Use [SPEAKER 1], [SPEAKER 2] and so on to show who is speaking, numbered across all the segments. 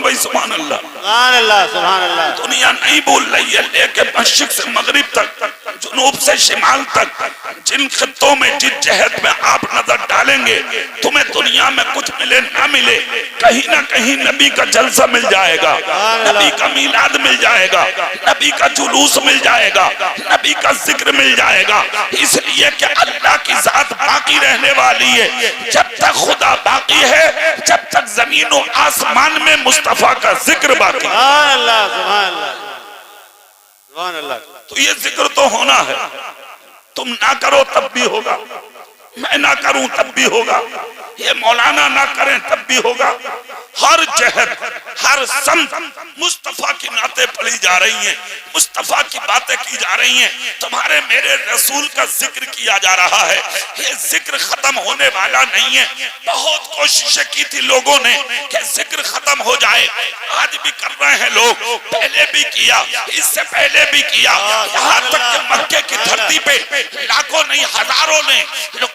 [SPEAKER 1] भाई सुभान अल्लाह।
[SPEAKER 2] सुभान अल्लाह सुभान अल्लाह।
[SPEAKER 1] दुनिया नहीं भूल रही है, लेकिन मशरिक से मगरिब तक, जुनूब से शिमाल तक, जिन खित्तों में जिस जहत में आप नजर डालेंगे तुम्हें दुनिया में कुछ मिले ना मिले, कहीं ना कहीं नबी का जलसा मिल जाएगा, नबी का मीलाद मिल जाएगा, नबी का जुलूस मिल जाएगा, नबी का जिक्र मिल जाएगा। इसलिए कि अल्लाह की जात बाकी रहने वाली है। जब तक खुदा बाकी है, जब तक जमीन और आसमान में मुस्तफा का जिक्र बाकी।
[SPEAKER 2] सुभान अल्लाह सुभान अल्लाह सुभान अल्लाह।
[SPEAKER 1] तो ये जिक्र तो होना है, तुम ना करो तब भी होगा, मैं ना करूं तब भी होगा, ये मौलाना ना करें तब भी होगा। हर जहद, हर संत मुस्तफा की नाते पढ़ी जा रही हैं, मुस्तफा की बातें की जा रही हैं, तुम्हारे मेरे रसूल का जिक्र किया जा रहा है। ये जिक्र खत्म होने वाला नहीं है। बहुत कोशिशें की थी लोगों ने कि जिक्र खत्म हो जाए, आज भी कर रहे हैं लोग, पहले भी किया, इससे पहले भी किया, यहाँ तक कि मक्के की धरती पे लाखों नहीं हजारों ने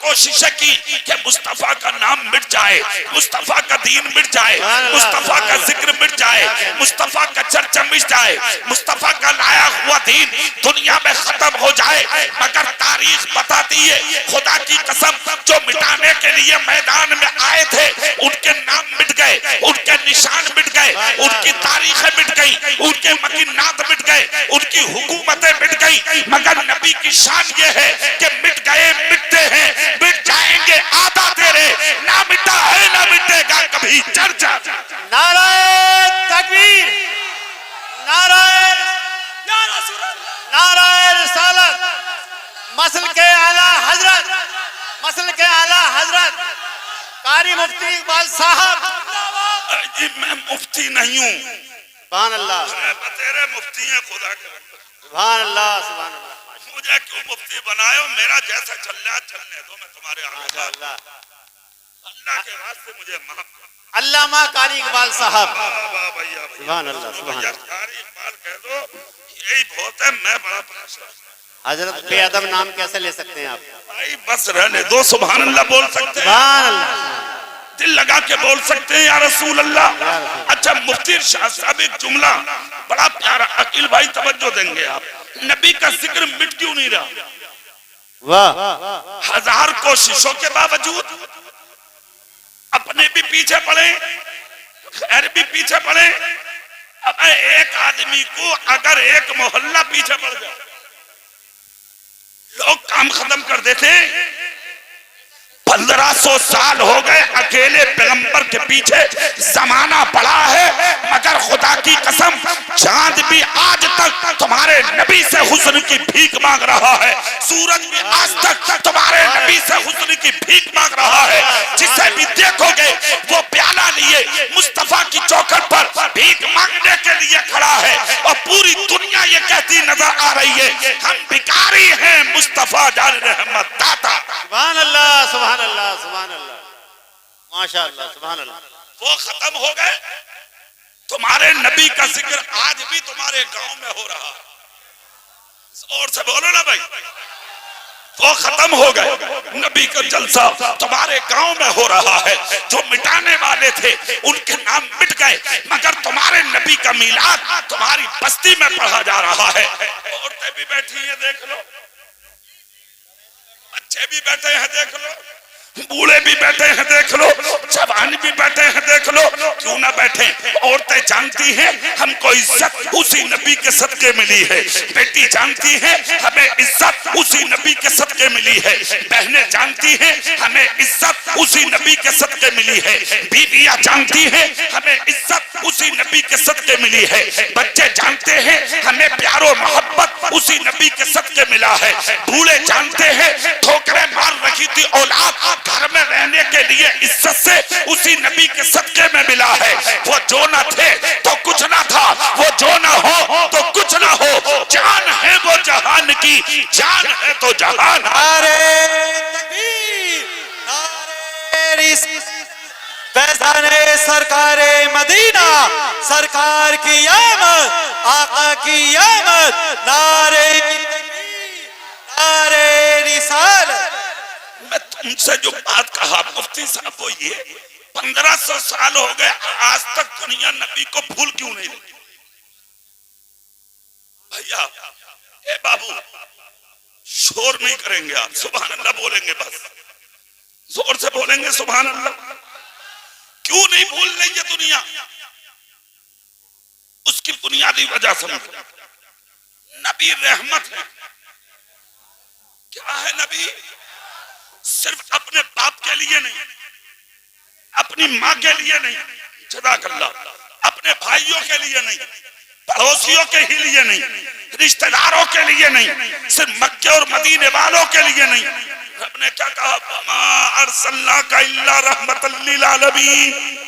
[SPEAKER 1] कोशिशें की कि मुस्तफा का नाम मिट जाए, मुस्तफा का दीन मिट जाए, मुस्तफा का जिक्र मिट जाए, मुस्तफा का चर्चा मिट जाए, मुस्तफा का लाया हुआ दीन दुनिया में खत्म हो जाए। मगर तारीख बताती है, खुदा की कसम, जो मिटाने के लिए मैदान में आए थे उनके नाम मिट गए, उनके निशान मिट गए, उनकी तारीखें मिट गई, उनके मकीनात मिट गए, उनकी हुकूमतें मिट गई। मगर नबी की शान ये है कि मिट गए, मिटते हैं, मिट जाएंगे आदा तेरे, ना मिटा है ना मिटेगा कभी चर्चा।
[SPEAKER 2] नाराए तकबीर, नाराए नाराए रिसालत, मसल के आला हजरत, मसल के आला हजरत कारी मुफ्ती इकबाल साहब।
[SPEAKER 1] जी मैं मुफ्ती नहीं हूँ,
[SPEAKER 2] सुभान अल्लाह,
[SPEAKER 1] तेरे मुफ्ती हैं खुदा के।
[SPEAKER 2] सुभान अल्लाह सुभान अल्लाह।
[SPEAKER 1] मुझे क्यों मुफ्ती बनाए, मेरा जैसा चल रहा चलने दो, मैं तुम्हारे आगे। अल्लाह के वास्ते मुझे माफ कर।
[SPEAKER 2] अल्लामा कारी इकबाल साहब।
[SPEAKER 1] भैया
[SPEAKER 2] सुभान अल्लाह सुभान अल्लाह।
[SPEAKER 1] कारी इकबाल कह दो, यही बहुत है, मैं बड़ा परेशान।
[SPEAKER 2] हजरत बेअदब नाम कैसे ले सकते हैं आप?
[SPEAKER 1] भाई बस रहने दो, सुभान अल्लाह बोल सकते हैं,
[SPEAKER 2] सुभान अल्लाह,
[SPEAKER 1] दिल लगा के बोल सकते हैं या रसूल अल्लाह। अच्छा मुफ्ती शाह साहब एक जुमला बड़ा प्यारा, अकील भाई तवज्जो देंगे आप, नबी का जिक्र मिट क्यों नहीं रहा?
[SPEAKER 2] वाह,
[SPEAKER 1] हजार कोशिशों के बावजूद अपने भी पीछे पड़े, खैर भी पीछे पड़े। अब एक आदमी को अगर एक मोहल्ला पीछे पड़ जाए, लोग काम खत्म कर देते। 1500 साल हो गए अकेले पैगंबर के पीछे जमाना पड़ा है, मगर खुदा की कसम चांद भी आज तक तुम्हारे नबी से हुस्न की भीख मांग रहा है, सूरज भी आज तक तुम्हारे नबी से हुस्न की भीख मांग रहा है। जिसे भी देखोगे वो प्याला लिए मुस्तफा की चौखट पर भीख मांगने के लिए खड़ा है, और पूरी दुनिया ये कहती नजर आ रही है हम भिखारी हैं, मुस्तफा जान रहमत दाता।
[SPEAKER 2] सुभान अल्लाह सुभान अल्लाह सुभान अल्लाह, माशाअल्लाह सुभान अल्लाह।
[SPEAKER 1] वो खत्म हो गए, तुम्हारे नबी का जिक्र आज भी तुम्हारे गांव में हो रहा है। और से बोलो ना भाई, वो खत्म हो गए, नबी का जलसा तुम्हारे गांव में हो रहा है। जो मिटाने वाले थे उनके नाम मिट गए, मगर तुम्हारे नबी का मीलाद तुम्हारी बस्ती में पढ़ा जा रहा है। औरतें भी बैठी हैं देख लो, बच्चे भी बैठे हैं देख लो, बूढ़े भी बैठे हैं देख लो, जवान भी बैठे हैं देख लो, क्यों ना बैठे। औरतें जानती हैं हमको इज्जत उसी नबी के सदके मिली है, बेटी जानती है हमें इज्जत उसी नबी के सदके मिली है, बहनें जानती हैं हमें इज्जत उसी नबी के सदके मिली है, बीवियां जानती हैं हमें इज्जत उसी नबी के सदके मिली है, बच्चे जानते हैं हमें प्यारो मोहब्बत उसी नबी के सदके मिला है, बूढ़े जानते हैं ठोकरें मार रखी थी औलाद घर में रहने के लिए इज्जत से उसी नबी के सदके में मिला है। वो जो न थे तो कुछ ना था, वो जो ना हो तो कुछ ना हो, जान है वो जहान की, जान है तो जहान।
[SPEAKER 2] नारे तकबीर, नारे फैज़ाने सरकारे मदीना, सरकार की आमद, आका की आमद, नारे तकबीर, नारे रिसालत।
[SPEAKER 1] मैं तुमसे जो बात कहा मुफ्ती साहब वो ये 1500 साल हो गए, आज तक दुनिया नबी को भूल क्यों नहीं रही? भैया ए बाबू, शोर नहीं करेंगे आप, सुभान अल्लाह बोलेंगे, बस जोर से बोलेंगे सुभान अल्लाह। क्यों नहीं भूल रही है दुनिया? उसकी बुनियादी वजह समझो। नबी रहमत है। क्या है नबी? सिर्फ अपने बाप के लिए नहीं, अपनी माँ के लिए नहीं, जज़ाकल्लाह, अपने भाइयों के लिए नहीं, पड़ोसियों के ही लिए नहीं, रिश्तेदारों के लिए नहीं, सिर्फ मक्के और मदीने वालों के लिए नहीं। रब ने क्या कहा? वमा अरसलनाका इल्ला रहमतल लिल आलमीन।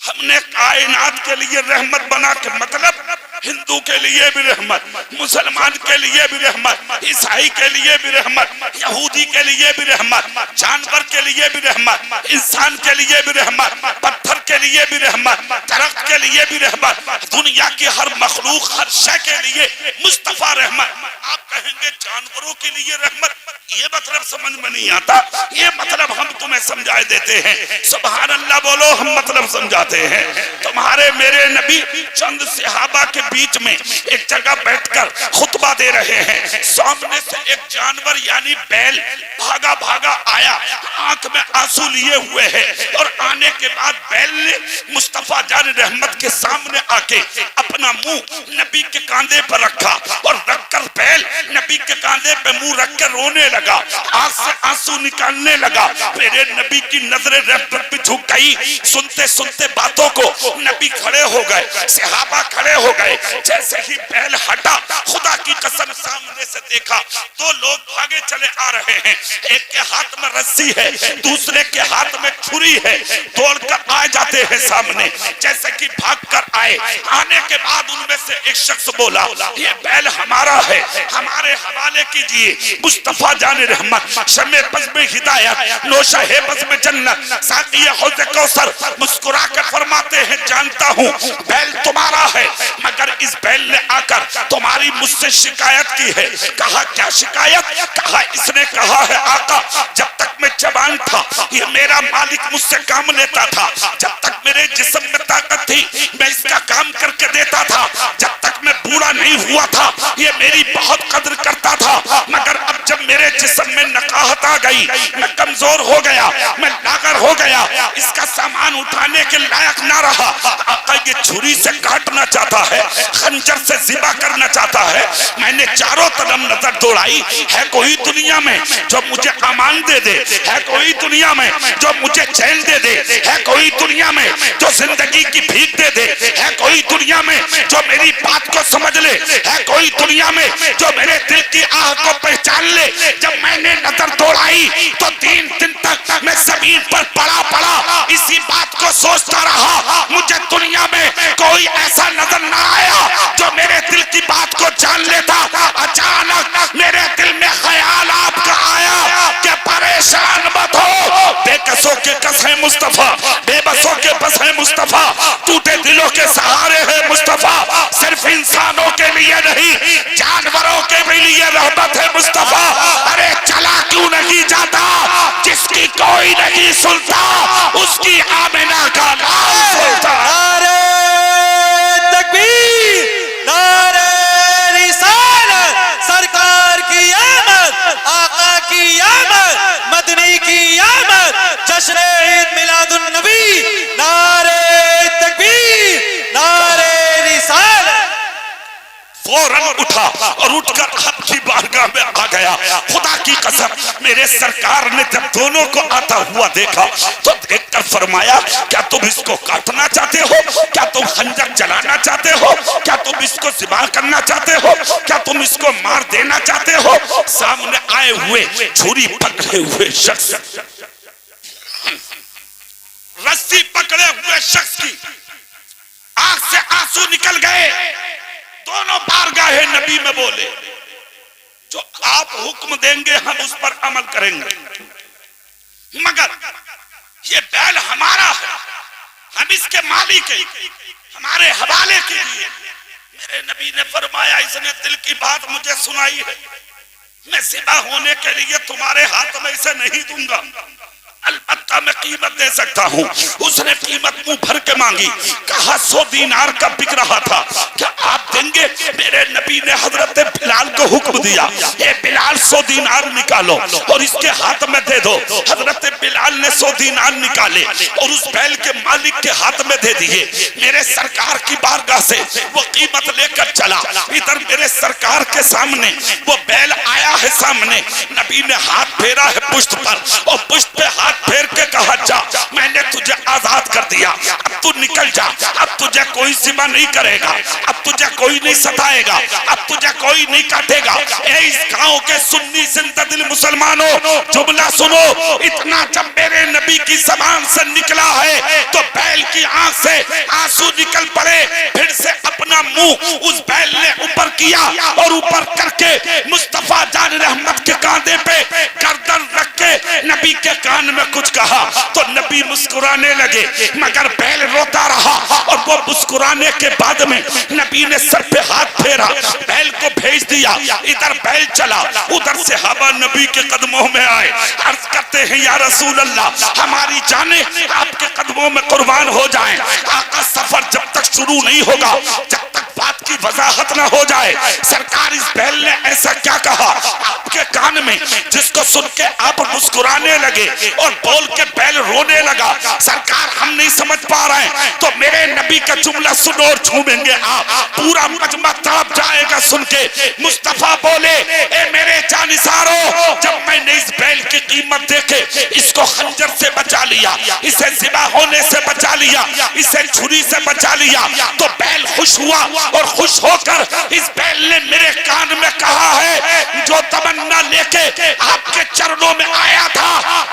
[SPEAKER 1] हमने कायनात के लिए रहमत बना के, मतलब हिंदू के लिए भी रहमत, मुसलमान के लिए भी रहमत, ईसाई के लिए भी रहमत, यहूदी के लिए भी रहमत, जानवर के लिए भी रहमत, इंसान के लिए भी रहमत, पत्थर के लिए भी रहमत, दरख्त के लिए भी रहमत, दुनिया की हर मखलूक, हर शय के लिए मुस्तफा रहमत। आप कहेंगे जानवरों के लिए रहमत, ये मतलब समझ में नहीं आता, ये मतलब हम तुम्हें समझा देते हैं। सुभान अल्लाह बोलो, हम मतलब समझाते हैं। तुम्हारे मेरे नबी चंद सहाबा के बीच में एक जगह बैठकर खुतबा दे रहे हैं। सामने से एक जानवर यानी बैल भागा भागा आया, आंख में आंसू लिए हुए है, और आने के बाद बैल ने मुस्तफा जान रहमत के सामने आके अपना मुंह नबी के कांधे पर रखा, और रखकर बैल नबी के कांधे पे मुंह रखकर रोने लगा, आंख से आंसू निकालने लगा। मेरे नबी की नजरें रहमत पे झुक गई। सुनते सुनते बातों को नबी खड़े हो गए, सहाबा खड़े हो गए। जैसे ही बैल हटा, खुदा की कसम सामने से देखा दो लोग भागे चले आ रहे हैं। एक के हाथ में रस्सी है, दूसरे के हाथ में छुरी है। दौड़कर आ जाते हैं सामने। जैसे कि भागकर आए, आने के बाद उनमें से एक शख्स बोला, ये बैल हमारा है, हमारे हवाले कीजिए। मुस्तफा जान रहमत शमे बज़्म हिदायत, नोशा है बज़्म जन्नत, साक़ी हौज़ कौसर मुस्कुरा कर फरमाते हैं, जानता हूँ बैल तुम्हारा है, मगर इस बैल ने आकर तुम्हारी मुझसे शिकायत की है। कहा क्या शिकायत? कहा इसने कहा है आका, जब तक मैं जवान था ये मेरा मालिक मुझसे काम लेता था, जब तक मेरे जिस्म में ताकत थी मैं इसका काम करके देता था, जब तक मैं बूढ़ा नहीं हुआ था ये मेरी बहुत कदर करता था, मगर अब जब मेरे जिस्म में नकाहत आ गई, मैं कमजोर हो गया, मैं लागर हो गया, इसका सामान उठाने के लायक ना रहा। आका ये छुरी से काटना चाहता है, खंजर से ज़िबा करना चाहता है। मैंने चारों तरफ नजर दौड़ाई, है कोई दुनिया में जो मुझे अमान दे दे, है कोई दुनिया में जो मुझे चैन दे दे, है कोई दुनिया में जो जिंदगी की भीख दे दे, है कोई दुनिया में जो मेरी बात को समझ ले, है कोई दुनिया में जो मेरे दिल की आह को पहचान ले। जब मैंने नजर दौड़ाई तो 3 दिन तक मैं जमीन पर पड़ा पड़ा इसी बात को सोचता रहा। मुझे दुनिया में कोई ऐसा नजर ना आया जो मेरे दिल की बात को जान लेता। अचानक मेरे दिल में ख्याल आपका आया कि परेशान मत हो, बेकसों के कस है मुस्तफा, बेबसों के बस है मुस्तफा, टूटे दिलों के सहारे है मुस्तफा। सिर्फ इंसानों के लिए नहीं जानवरों के भी लिए रहमत है मुस्तफा। अरे चला क्यों नहीं जाता? जिसकी कोई नहीं सुनता उसकी आमिना का नाम सुनता।
[SPEAKER 2] नारे तकबीर, नारे रिसालत, सरकार की आमद, आका की आमद, मदनी की आमद, जश्न ईद मिलादुन नबी। नारे तकबीर, नारे रिसालत।
[SPEAKER 1] फौरन उठा और उठकर आपकी बारगाह में आ गया। खुदा की कसम मेरे सरकार ने जब दोनों को आता हुआ देखा तो देखकर फरमाया, क्या तुम इसको काटना चाहते हो? क्या तुम खंजर चलाना चाहते हो? क्या तुम इसको ज़िबा करना चाहते हो? क्या तुम इसको मार देना चाहते हो? सामने आए हुए छुरी पकड़े हुए शख्स, रस्सी पकड़े हुए शख्स की आंख से आंसू निकल गए। दोनों बारगाहे नबी में बोले, जो आप हुक्म देंगे हम उस पर अमल करेंगे, मगर ये बैल हमारा है, हम इसके मालिक हैं, हमारे हवाले कीजिए। मेरे नबी ने फरमाया, इसने दिल की बात मुझे सुनाई है, मैं ज़िबा होने के लिए तुम्हारे हाथ में इसे नहीं दूंगा, अलबत्ता मैं कीमत दे सकता हूँ। उसने कीमत मुंह भर के मांगी, कहा 100 दीनार का बिक रहा था, क्या आप देंगे? मेरे नबी ने हजरत बिलाल को हुक्म दिया, ए बिलाल 100 दीनार निकालो और इसके हाथ में दे दो। हजरत बिलाल ने 100 दीनार निकाले और उस बैल के मालिक के हाथ में दे दिए। मेरे सरकार की बारगाह से वो कीमत लेकर चला। इधर मेरे सरकार के सामने वो बैल आया है सामने, नबी ने हाथ फेरा है पुश्त पर और पुश्त पे हाथ फेर के कहा, जा मैंने तुझे आजाद कर दिया, अब तू निकल जा, अब तुझे कोई जिम्मा नहीं करेगा, अब तुझे कोई नहीं सताएगा, अब तुझे कोई नहीं काटेगा। इस गांव के सुन्नी जिंदा दिल मुसलमानों, जुमला सुनो, इतना जब मेरे नबी की जबान से निकला है तो बैल की आंख से आंसू निकल पड़े। फिर से अपना मुंह उस बैल ने ऊपर किया और ऊपर करके मुस्तफा जान रहमत के कांधे पे गर्दन रख के नबी के कान में कुछ कहा तो नबी मुस्कुराने लगे, मगर बैल रोता रहा। और वो मुस्कुराने के बाद में नबी ने सर पे हाथ फेरा, बैल को भेज दिया। इधर बैल चला, उधर से हवा नबी के कदमों में आए, अर्ज करते हैं या रसूल अल्लाह, हमारी जाने आपके कदमों में कुर्बान हो जाएं। आका सफर जब तक शुरू नहीं होगा, जब तक बात की वजाहत ना हो जाए। सरकार इस बैल ने ऐसा क्या कहा आपके कान में जिसको सुन के आप मुस्कुराने लगे और बोल के बैल रोने लगा? सरकार हम नहीं समझ पा रहे हैं, तो मेरे नबी का जुमला सुनो और झूमेंगे आप, पूरा मजमा तड़प जाएगा सुन के। मुस्तफा बोले, ए मेरे जानिसारों, जब मैंने इस बैल की कीमत देखे, इसको खंजर से बचा लिया, इसे ज़िबा होने से बचा लिया, इसे छुरी से बचा लिया, तो बैल खुश हुआ और खुश होकर इस बैल ने मेरे कान में कहा है, जो तमन्ना लेके आपके चरणों में आया था,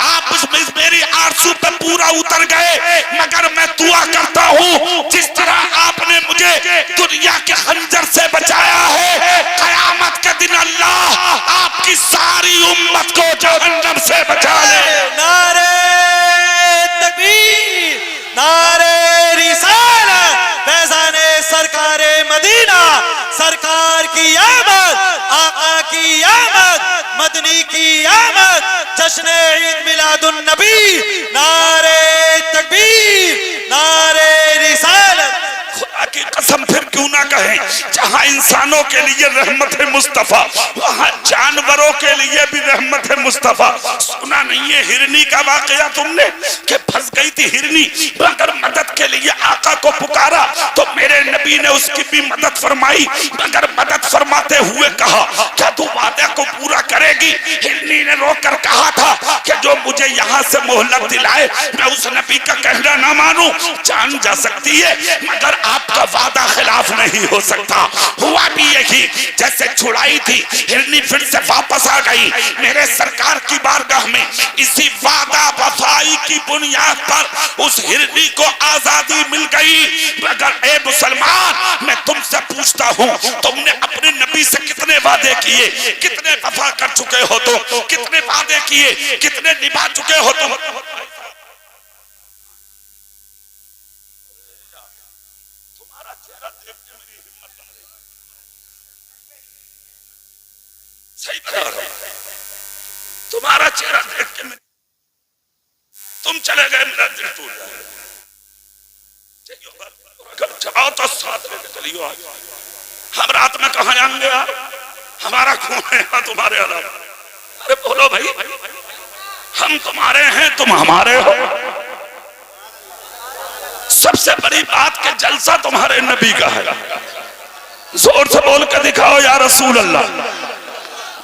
[SPEAKER 1] आप उसमें मेरी आरज़ू पे पूरा उतर गए। मगर मैं दुआ करता हूँ, जिस तरह आपने मुझे दुनिया के खंजर से बचाया है, कयामत के दिन अल्लाह आपकी सारी उम्मत को जहन्नम से बचा ले।
[SPEAKER 2] नारे तकबीर, नारे रिसालत, फैज़ाने सरकारे मदीना, सरकार की आमद, आका की आमद, मदनी की आमद, जश्न ईद मिलादुन नबी, नारे तकबीर, नारे रिसालत।
[SPEAKER 1] खुदा की कसम फिर क्यों ना कहें, जहां इंसानों के लिए रहमत है मुस्तफा, वहां जानवरों के लिए भी रहमत है मुस्तफा। सुना नहीं है हिरनी का वाकया तुमने, कि फंस गई थी हिरनी, मगर मदद के लिए आका को पुकारा तो मेरे नबी ने उसकी भी मदद फरमाई। मगर मदद फरमाते हुए कहा, क्या तू वादे को पूरा करेगी? हिरनी ने रोकर कहा था कि जो मुझे यहाँ से मोहलत दिलाए, मैं उस नबी का कहना ना मानूं। जान जा सकती है, मगर आपका वादा खिलाफ नहीं हो सकता। हुआ भी यही, जैसे छुड़ाई थी हिरनी फिर से वापस आ गई मेरे सरकार की बारगाह में। इसी वादा वफाई की बुनियाद पर उस हिरनी को आजादी मिल गई। मगर ए मुसलमान, मैं तुमसे पूछता हूँ, तुमने अपने नबी से कितने वादे किए, कितने वफा कर चुके हो तुम? कितने वादे किए, कितने निभा चुके हो तुम? सही बता रहा हूं, तुम्हारा चेहरा देख के तुम चले गए, मेरा दिल टूट गया। जाओ तो साथ लेके चलियो। हम रात में कहां जाएंगे यार? हमारा खून है यहाँ तुम्हारे अलावा। अरे बोलो भाई, हम तुम्हारे हैं, तुम हमारे हो। सबसे बड़ी बात के जलसा तुम्हारे नबी का है। जोर से बोल कर दिखाओ या रसूल अल्लाह।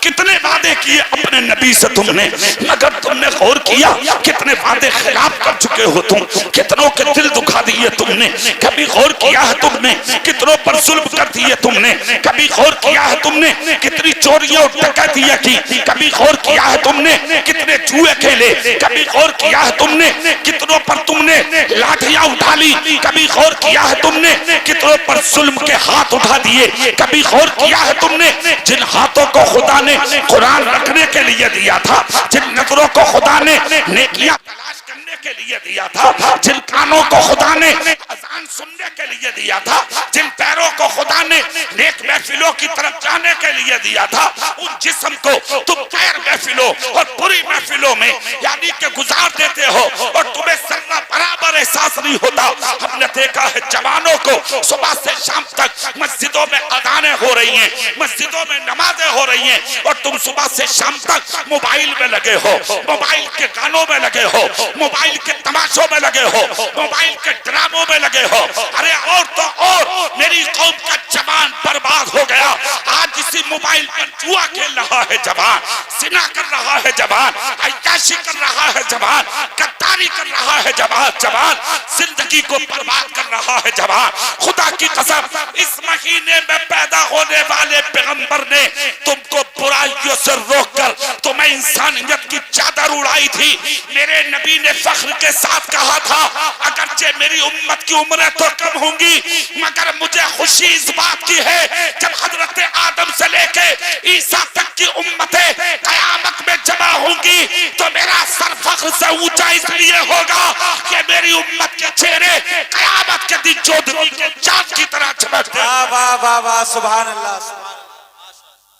[SPEAKER 1] कितने वादे किए अपने नबी से तुमने, मगर तुमने गौर किया कितने वादे खिलाफ कर चुके हो तुम? कितनों के दिल दुखा दिए तुमने? कभी गौर किया है तुमने कितनों पर जुल्म कर दिए तुमने? कभी गौर किया है तुमने कितनी चोरियां डकैतियां की? कभी गौर किया है तुमने कितने जुए खेले? कभी गौर किया है तुमने कितनों पर तुमने लाठियां उठा ली? कभी गौर किया है तुमने कितनों पर जुल्म के हाथ उठा दिए? कभी गौर किया है तुमने जिन हाथों को खुदा ने कुरान रखने के लिए दिया था, जिन नजरों को खुदा ने नेकियां तलाश करने के लिए दिया था, जिन कानों को खुदा ने अजान सुनने के लिए दिया था, जिन पैरों को खुदा ने नेक महफिलों की तरफ जाने के लिए दिया था, उन जिस्म को तुम गैर महफिलों और बुरी महफिलों में यानी कि गुजार देते हो और तुम्हें सर्रा बराबर एहसास नहीं होता। हमने देखा है जवानों को सुबह से शाम तक मस्जिदों में अजानें हो रही हैं, मस्जिदों में नमाजें हो रही हैं और तुम सुबह से शाम तक मोबाइल में लगे हो, मोबाइल के गानों में लगे हो, मोबाइल के तमाशों में लगे हो, मोबाइल के ड्रामों में लगे हो। अरे और तो और मेरी कौम का जवान बर्बाद हो गया। आज इसी मोबाइल पर जुआ खेल रहा है जवान, सिना कर रहा है जवान, अय्याशी कर रहा है जवान, गद्दारी कर रहा है जवान, जिंदगी को बर्बाद कर रहा है जवान। खुदा की कसम, इस महीने में पैदा होने वाले पैगंबर ने तुमको बुराइयों से रोककर तुम्हें इंसानियत की चादर उड़ाई थी। मेरे नबी ने फख्र के साथ कहा था, अगरचे मेरी उम्मत की उम्रें तो कम होंगी मगर मुझे खुशी इस बात की है जब हजरत आदम से लेके ईसा तक की उम्मतें कयामत में जमा होंगी तो मेरा सर फख्र से ऊंचा इसलिए होगा कि मेरी उम्मत के चेहरे कयामत के दिन चौधरी के चांद की तरह चमकते हैं।
[SPEAKER 2] वाह वाह वाह, सुभान अल्लाह, सुभान अल्लाह।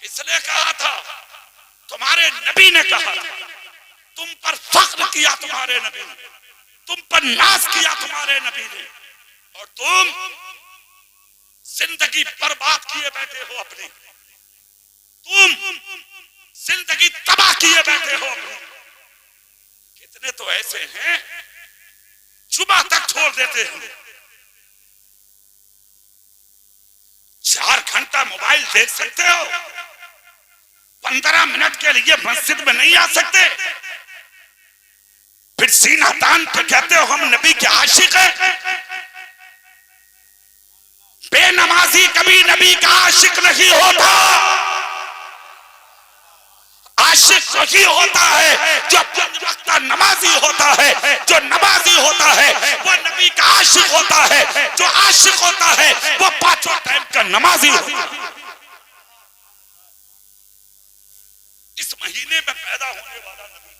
[SPEAKER 1] किसने कहा था? तुम्हारे नबी ने कहा। तुम पर फख्र किया तुम्हारे नबी ने, तुम पर नाज किया तुम्हारे नबी ने और तुम जिंदगी बर्बाद किए बैठे हो अपनी, तुम जिंदगी तबाह किए बैठे हो अपनी। कितने तो ऐसे हैं जुबा तक छोड़ देते हैं, 4 घंटा मोबाइल देख सकते हो, 15 मिनट के लिए मस्जिद में नहीं आ सकते, फिर सीना तान के कहते हो हम नबी के आशिक हैं। बेनमाजी कभी नबी का आशिक नहीं होता। आशिक वही होता है जो वक्त नमाजी होता है, जो नमाजी होता है वो नबी का आशिक होता है, जो आशिक होता है वो 5 टाइम का नमाजी होता है। इस महीने में पैदा होने वाला नबी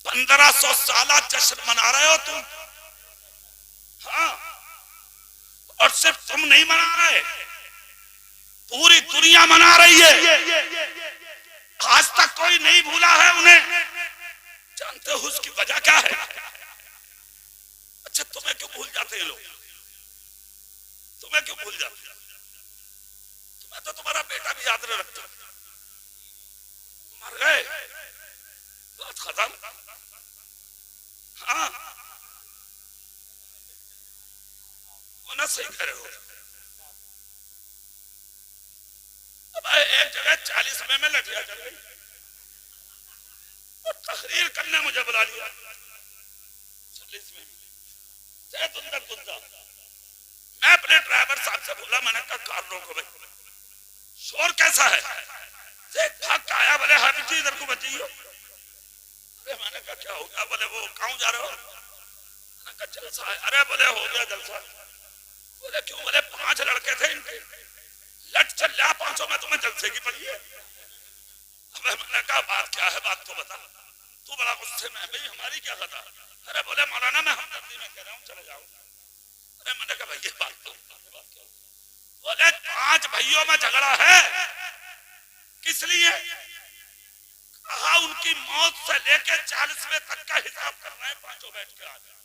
[SPEAKER 1] 1500 साल जश्न मना रहे हो तुम, हाँ, और सिर्फ तुम नहीं मना रहे, पूरी दुनिया मना रही है। आज तक कोई नहीं भूला है उन्हें। जानते हो उसकी वजह क्या है? अच्छा, तुम्हें क्यों भूल जाते हैं लोग? तुम्हें क्यों भूल जाते हैं? तुम्हें तो तुम्हारा बेटा भी याद नहीं रखता। मर गए, बात खत्म। हाँ, ना सही कह रहे हो। अब एक जगह 40 में लठिया चल गई और तहरीर करने मुझे बुला लिया 40 में। मैं अपने ड्राइवर साहब से बोला, मैंने कहा कार रोको भाई, शोर कैसा है? भाग आया, बोले हाफिज जी इधर को बचिए। मैंने कहा क्या हो गया? बोले वो कहाँ जा रहे हो? मैंने कहा जलसा है। अरे बोले हो गया जलसा। बोले क्यों? बोले 5 लड़के थे इनके, लट चल रहा 500 में तुम्हें जलसे की पड़ी है। अब मैंने कहा बात क्या है, बात तो बता। तू बड़ा गुस्से में, भाई हमारी क्या खता? अरे बोले मौलाना मैं हमदर्दी में कह रहा हूँ, चले जाओ। अरे मैंने कहा भाई ये बात तो क्या? बोले 5 भाइयों में झगड़ा है। किस लिए? कहा उनकी मौत से लेके 40वें तक का हिसाब करना है, 5 बैठ के आ जाए।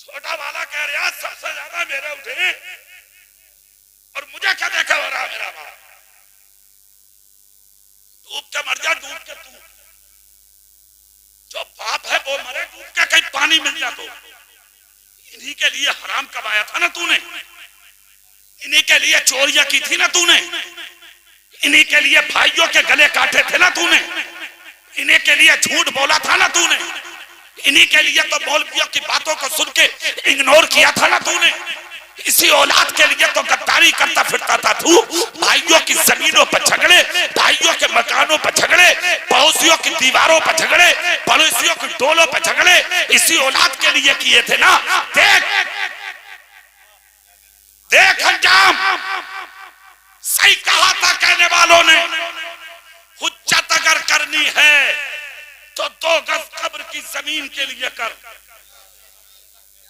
[SPEAKER 1] छोटा वाला कह रहा सबसे ज्यादा मेरे उठे और मुझे क्या देखा हो रहा मेरा बाप? डूब के मर जा, डूब के तू। जो बाप है वो मरे, डूब के कहीं पानी मिल जा तो। इन्हीं के लिए हराम कमाया था ना तूने, इन्हीं के लिए चोरियां की थी ना तूने, इन्हीं के लिए भाइयों के गले काटे थे ना तूने, इन्हीं के लिए झूठ बोला था ना तूने, इन्हीं के लिए तो मौलवियों की बातों को सुन के इग्नोर किया था ना तूने। इसी औलाद के लिए तो गद्दारी करता फिरता था तू। भाइयों की जमीनों पर झगड़े, भाइयों के मकानों पर झगड़े, पड़ोसियों की दीवारों पर झगड़े, पड़ोसियों की डोलों पर झगड़े, इसी औलाद के लिए किए थे ना। देख देख अंजाम। सही कहा था कहने वालों ने, हुज्जत अगर करनी है तो 2 गज कब्र की जमीन के लिए कर,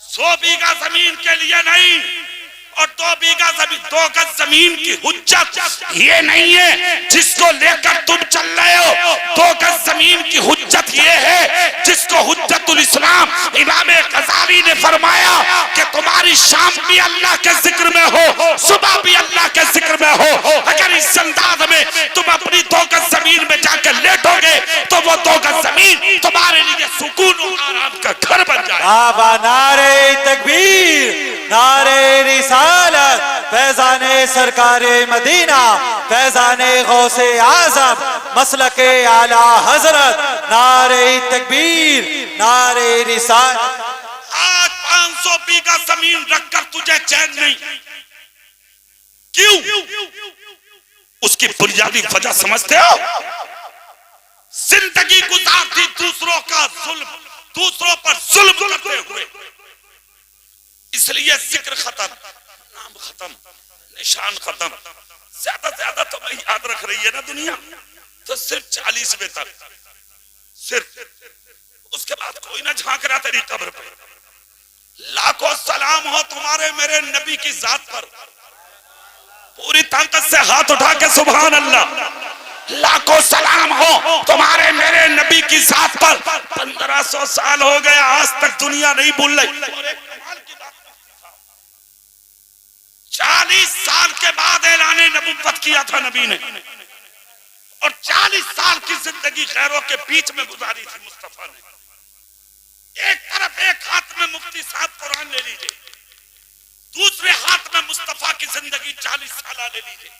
[SPEAKER 1] 100 बीघा जमीन के लिए नहीं। और 2 बीघा जमीन, 2 गज जमीन की हुज्जत ये नहीं है जिसको लेकर तुम चल रहे हो। 2 गज जमीन की हुज्जत ये है जिसको हुज्जतुल इस्लाम इमाम गजाली ने फरमाया कि तुम्हारी शाम भी अल्लाह के जिक्र में हो, सुबह भी अल्लाह के जिक्र में हो। अगर इस अंदाज में तुम अपनी 2 गज जमीन में जाकर लेटोगे तो वो 2 गज जमीन तुम्हारे लिए सुकून और आराम का घर बन जाएगा।
[SPEAKER 3] नारे तकबीर, नारे रिसालत, फैजाने सरकारे मदीना, फैजाने गौसे आजम, मसलके आला हजरत, नारे तकबीर, नारे रिसालत।
[SPEAKER 1] आज 500 बीघा जमीन रखकर तुझे चैन नहीं, क्यों? उसकी बुनियादी वजह समझते हो? जिंदगी गुजार दी दूसरों का जुल्म, दूसरों पर जुल्म करते हुए, इसलिए जिक्र खत्म, नाम खत्म, निशान खत्म। ज्यादा ज्यादा तो मैं याद रख रही है ना दुनिया, तो सिर्फ 40वें तक, सिर्फ। उसके बाद कोई ना झांक रहा तेरी कब्र पे। लाखों सलाम हो तुम्हारे मेरे नबी की जात पर, पूरी ताकत से हाथ उठा के सुभान अल्लाह। लाखों सलाम हो तुम्हारे मेरे नबी की जात पर। 1500 साल हो गया, आज तक दुनिया नहीं भूल रही। 40 साल के बाद ऐलाने नबुव्वत किया था नबी ने, और 40 साल की जिंदगी खैरों के बीच में गुजारी थी मुस्तफा ने। एक तरफ एक हाथ में मुफ्ती साहब कुरान ले लीजिए, दूसरे हाथ में मुस्तफा की जिंदगी 40 साल ले लीजिए।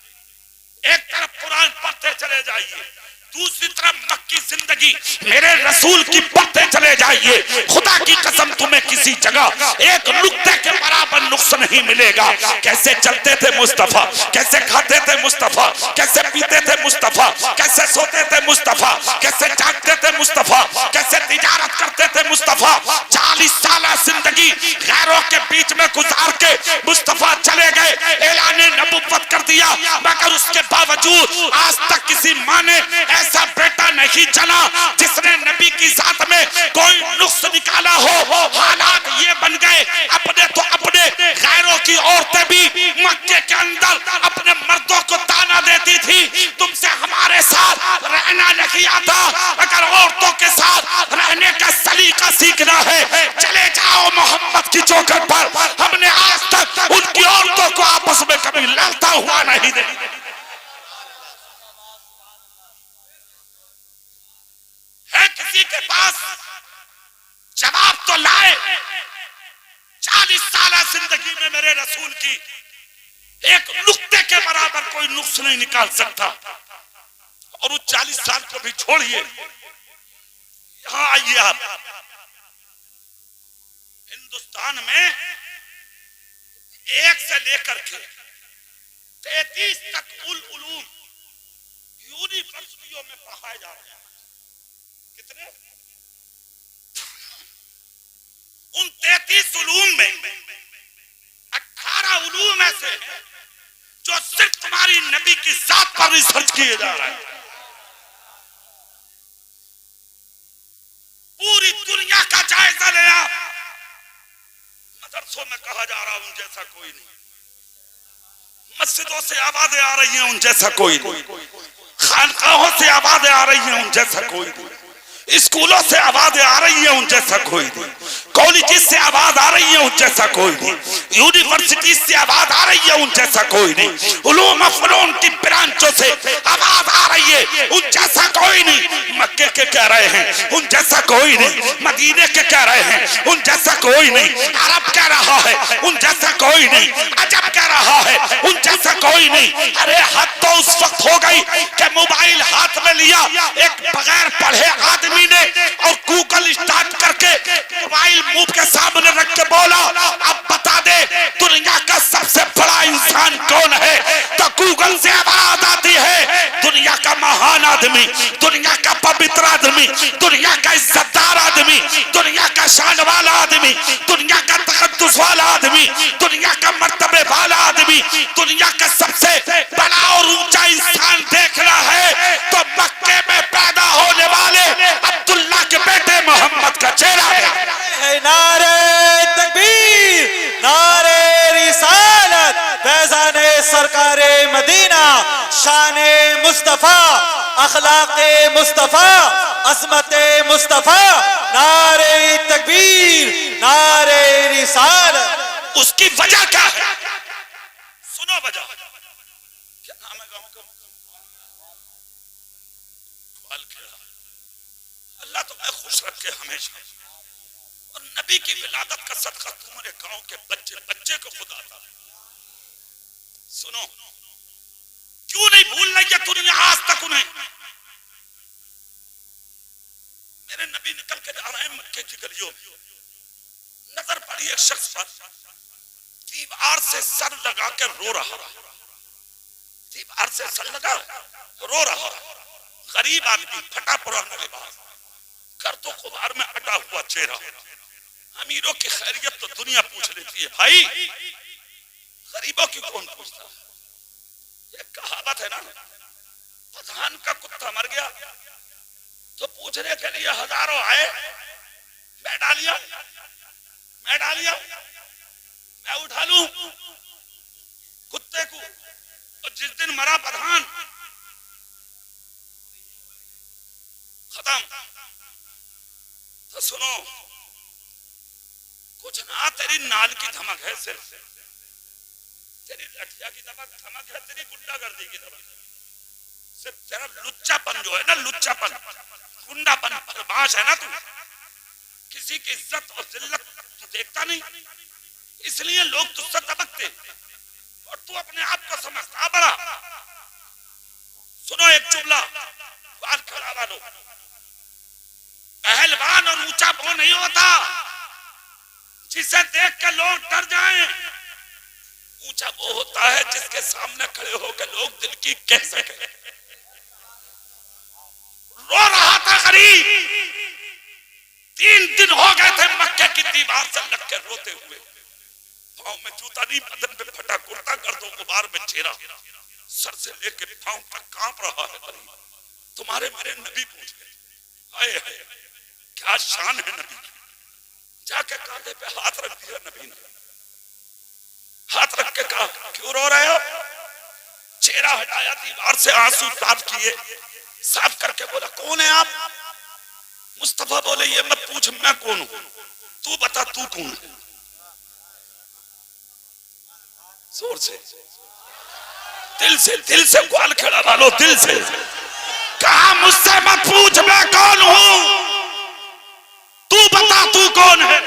[SPEAKER 1] एक तरफ कुरान पढ़ते चले जाइए, दूसरी तरफ मक्की जिंदगी मेरे रसूल की पढ़ते चले जाइए। खुदा की कसम तुम्हें किसी जगह एक नुक्ते के बराबर नुक्स नहीं मिलेगा। कैसे चलते थे मुस्तफा, कैसे खाते थे मुस्तफा, कैसे पीते थे मुस्तफा, कैसे सोते थे मुस्तफा, कैसे जागते थे मुस्तफा, कैसे तिजारत करते थे मुस्तफा। 40 साल जिंदगी गैरों के बीच में गुजार के मुस्तफा चले गए, ऐलान नबुव्वत कर दिया। मगर उसके बावजूद आज तक किसी माँ ने ऐसा बेटा नहीं जना जिसने नबी की जात में कोई नुक्स निकाला हो। हालात ये बन गए, अपने तो अपने, गैरों की औरतें भी मक्के के अंदर अपने मर्दों को ताना देती थी, तुमसे हमारे साथ रहना नहीं आता। अगर औरतों के साथ रहने का सलीका सीखना है, चले जाओ मोहम्मद की चौखट पर। हमने आज तक उनकी औरतों को आपस में कभी लड़ता हुआ नहीं देखा। है किसी के पास जवाब तो लाए। 40 साल जिंदगी में मेरे रसूल की एक नुक्ते के बराबर कोई नुक्स नहीं निकाल सकता। और उस 40 साल को भी छोड़िए, यहां आइए आप। हिंदुस्तान में 1 से लेकर के 33 तक उलूम यूनिवर्सिटियों में पढ़ाए जा रहे हैं। कितने? उन 33 उलूम में 18 उलूम ऐसे हैं जो सिर्फ तुम्हारी नबी की जात पर रिसर्च किए जा रहे हैं। पूरी दुनिया का जायजा ले आप। मदरसों में कहा जा रहा उन जैसा कोई नहीं, मस्जिदों से आवाजें आ रही हैं उन जैसा कोई नहीं, खानकाहों से आवाजें आ रही हैं उन जैसा कोई नहीं, स्कूलों से आवाजें आ रही है उन जैसा कोई नहीं, कॉलेज से आवाज आ रही है उन जैसा कोई नहीं, यूनिवर्सिटी से आवाज आ रही है उन जैसा कोई नहीं, उलूम फनून की ब्रांचों से आवाज आ रही है उन जैसा कोई नहीं। मक्के के कह रहे हैं उन जैसा कोई नहीं, मदीने के कह रहे हैं उन जैसा कोई नहीं, अरब कह रहा है उन जैसा कोई नहीं, अजब कह रहा है उन जैसा कोई नहीं। अरे हद तो उस वक्त हो गई कि मोबाइल हाथ में लिया एक बगैर पढ़े आदमी ने और गूगल स्टार्ट करके मोबाइल मुंह के सामने रख के बोला, अब बता दे दुनिया का सबसे बड़ा इंसान कौन है? तो गूगल से आवाज आती है दुनिया का महान आदमी, दुनिया का पवित्र आदमी, दुनिया का इज्जतदार आदमी, दुनिया का शान वाला आदमी, दुनिया का तकद्दुस वाला आदमी, दुनिया का मर्तबे वाला आदमी, दुनिया का सबसे बड़ा और ऊंचा इंसान देखना है तो मक्के में पैदा होने वाले अब्दुल्ला
[SPEAKER 3] मुस्तफा, अखलाक़े मुस्तफा, अज़मत मुस्तफा, नारे तकबीर, नारे रिसालत।
[SPEAKER 1] उसकी वजह क्या है? सुनो वजह। क्या नाम है गांव का? अल्लाह तुम्हें खुश रखे हमेशा, और नबी की विलादत का सदका तुम्हारे गांव के बच्चे बच्चे को खुदा आता। सुनो, क्यों नहीं भूल रही है दुनिया आज तक उन्हें? मेरे नबी निकल के जा रहे हैं मक्के की गलियों में, नजर पड़ी एक शख्स पर, दीवार से सर लगा के रो रहा, दीवार से सर लगा रो रहा, गरीब आदमी, फटा पुराना लिबास, कर तो खुबार में अटा हुआ चेहरा। अमीरों की खैरियत तो दुनिया पूछ लेती है भाई, गरीबों की कौन पूछता? ये कहावत है ना, पठान का कुत्ता मर गया तो पूछने के लिए हजारों आए, मैं डालिया, मैं डालिया, मैं उठा लूं कुत्ते को। और जिस दिन मरा पठान, खत्म। तो सुनो, कुछ ना तेरी नाल की धमक है, सिर्फ तेरी लठिया की धमक है, तेरी गुंडागर्दी की धमक है, सिर्फ तेरा लुच्चापन जो है ना, लुच्चापन, गुंडापन, बदमाश है ना तू। किसी की इज्जत और जिल्लत तू देखता नहीं, इसलिए लोग तुझसे दबकते, और तू अपने आप को समझता बड़ा। सुनो एक जुमला, बात खड़ा वालों, पहलवान और ऊंचा वो नहीं होता जिसे देख के लोग डर जाएं। ऊंचा वो होता है जिसके सामने खड़े होकर लोग दिल की कह सके। रो रहा था गरीब, 3 दिन हो गए थे मक्के की दीवार से लग के रोते हुए, पाँव में जूता नहीं, बदन पे फटा कुर्ता, गर्दों गुबार में चेहरा, सर से लेके पाँव तक कांप रहा है गरीब। तुम्हारे मेरे नबी पूछ गए, हाय हाय क्या शान है नबी की। जाके कांधे पे हाथ रख दिया नबी ने, हाथ रख के कहा क्यों रो रहे हो? चेहरा हटाया, दीवार से आंसू साफ किए, साफ करके बोला कौन है आप? मुस्तफा बोले ये मत पूछ मैं कौन हूं, तू बता तू कौन है? जोर से, दिल से ग्वाल खेड़ा वालो, दिल से कहा मुझसे मत पूछ मैं कौन हूं, तू बता तू कौन है?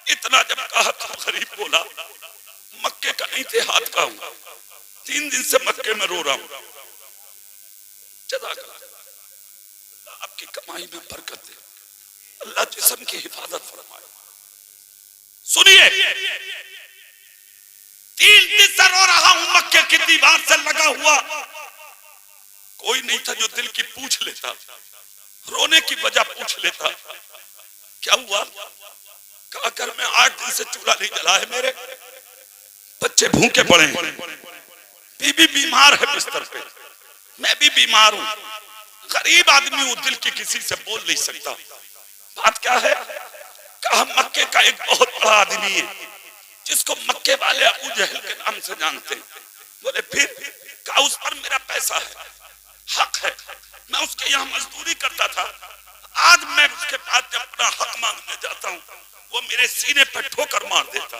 [SPEAKER 1] इतना जब कहा तो गरीब बोला मक्के का नहीं थे, हाथ का हूं, 3 दिन से मक्के में रो रहा हूं। अल्लाह आपकी कमाई में बरकत दे, अल्लाह जिस्म की हिफाजत फरमाए। सुनिए, 3 दिन से रो रहा हूं, मक्के की दीवार से लगा हुआ, कोई नहीं था जो दिल की पूछ लेता, रोने की वजह पूछ लेता। क्या हुआ? कहा घर में 8 दिन से चूल्हा नहीं जला है, मेरे बच्चे भूखे पड़े हैं, बीबी बीमार है बिस्तर पे, मैं भी बीमार हूं, गरीब आदमी हूं, दिल की किसी से बोल नहीं सकता। बात क्या है? कहा मक्के का एक बहुत बड़ा आदमी है जिसको मक्के वाले अबू जहल के नाम से जानते हैं। बोले फिर? कहा उस पर मेरा पैसा है, हक है, मैं उसके यहाँ मजदूरी करता था, आज मैं उसके पास जब अपना हक मांगने जाता हूँ वो मेरे सीने पर ठोकर मार देता,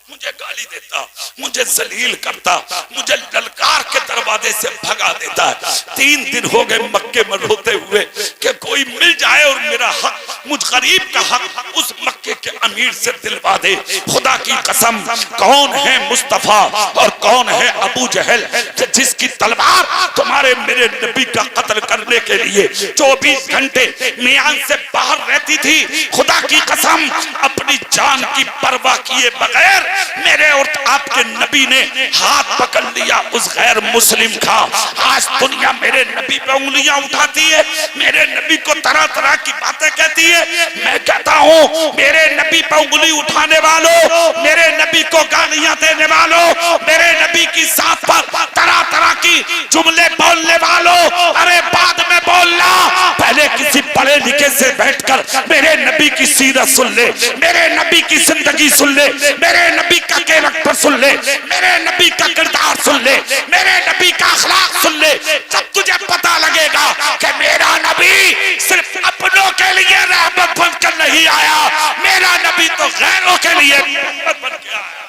[SPEAKER 1] मुझे गाली देता, मुझे जलील करता, मुझे ललकार के दरवाजे से भगा देता। 3 दिन हो गए मक्के में रोते हुए कि कोई मिल जाए और मेरा हक, मुझ गरीब का हक उस मक्के के अमीर से दिलवा दे। खुदा की कसम, कौन है मुस्तफा और कौन है अबू जहल जिसकी तलवार तुम्हारे मेरे नबी का कत्ल करने के लिए 24 घंटे मियां से बाहर रहती थी। खुदा की कसम, अपनी जान की परवाह किए बगैर मेरे और आपके नबी ने हाथ पकड़ लिया उस गैर मुस्लिम का। आज दुनिया मेरे नबी पे उंगलियां उठाती है, मेरे नबी को तरह तरह की बातें कहती है। मैं कहता हूं मेरे नबी पे उंगली उठाने वालों, मेरे नबी को गालियां देने वालों, मेरे नबी की साथ पर तरह तरह की जुमले बोलने वालों, अरे बाद में बोल बोलना, पहले किसी पढ़े लिखे से बैठकर मेरे नबी की सीरत सुन ले, मेरे नबी की जिंदगी सुन ले, मेरे नबी का कैरेक्टर सुन ले, मेरे नबी का किरदार सुन ले, मेरे नबी का अखलाक सुन ले। जब तुझे पता लगेगा कि मेरा नबी सिर्फ अपनों के लिए रहमत बनकर नहीं आया, मेरा नबी तो गैरों के लिए रहमत बन के आया।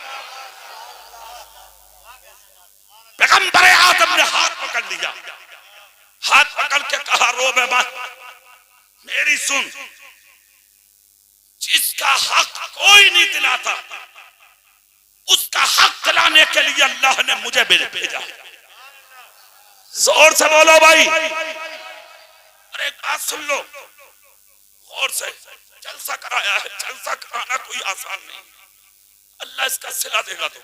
[SPEAKER 1] पैगंबर आदम ने हाथ पकड़ लिया, हाथ पकड़ के कहा रो बे मत, मेरी सुन, जिसका हक कोई नहीं दिलाता उसका हक दिलाने के लिए अल्लाह ने मुझे भेजा। जोर से बोलो भाई, अरे बात सुन लो गौर से। जलसा कराया है, जलसा कराना कोई आसान नहीं, अल्लाह इसका सिला देगा। तो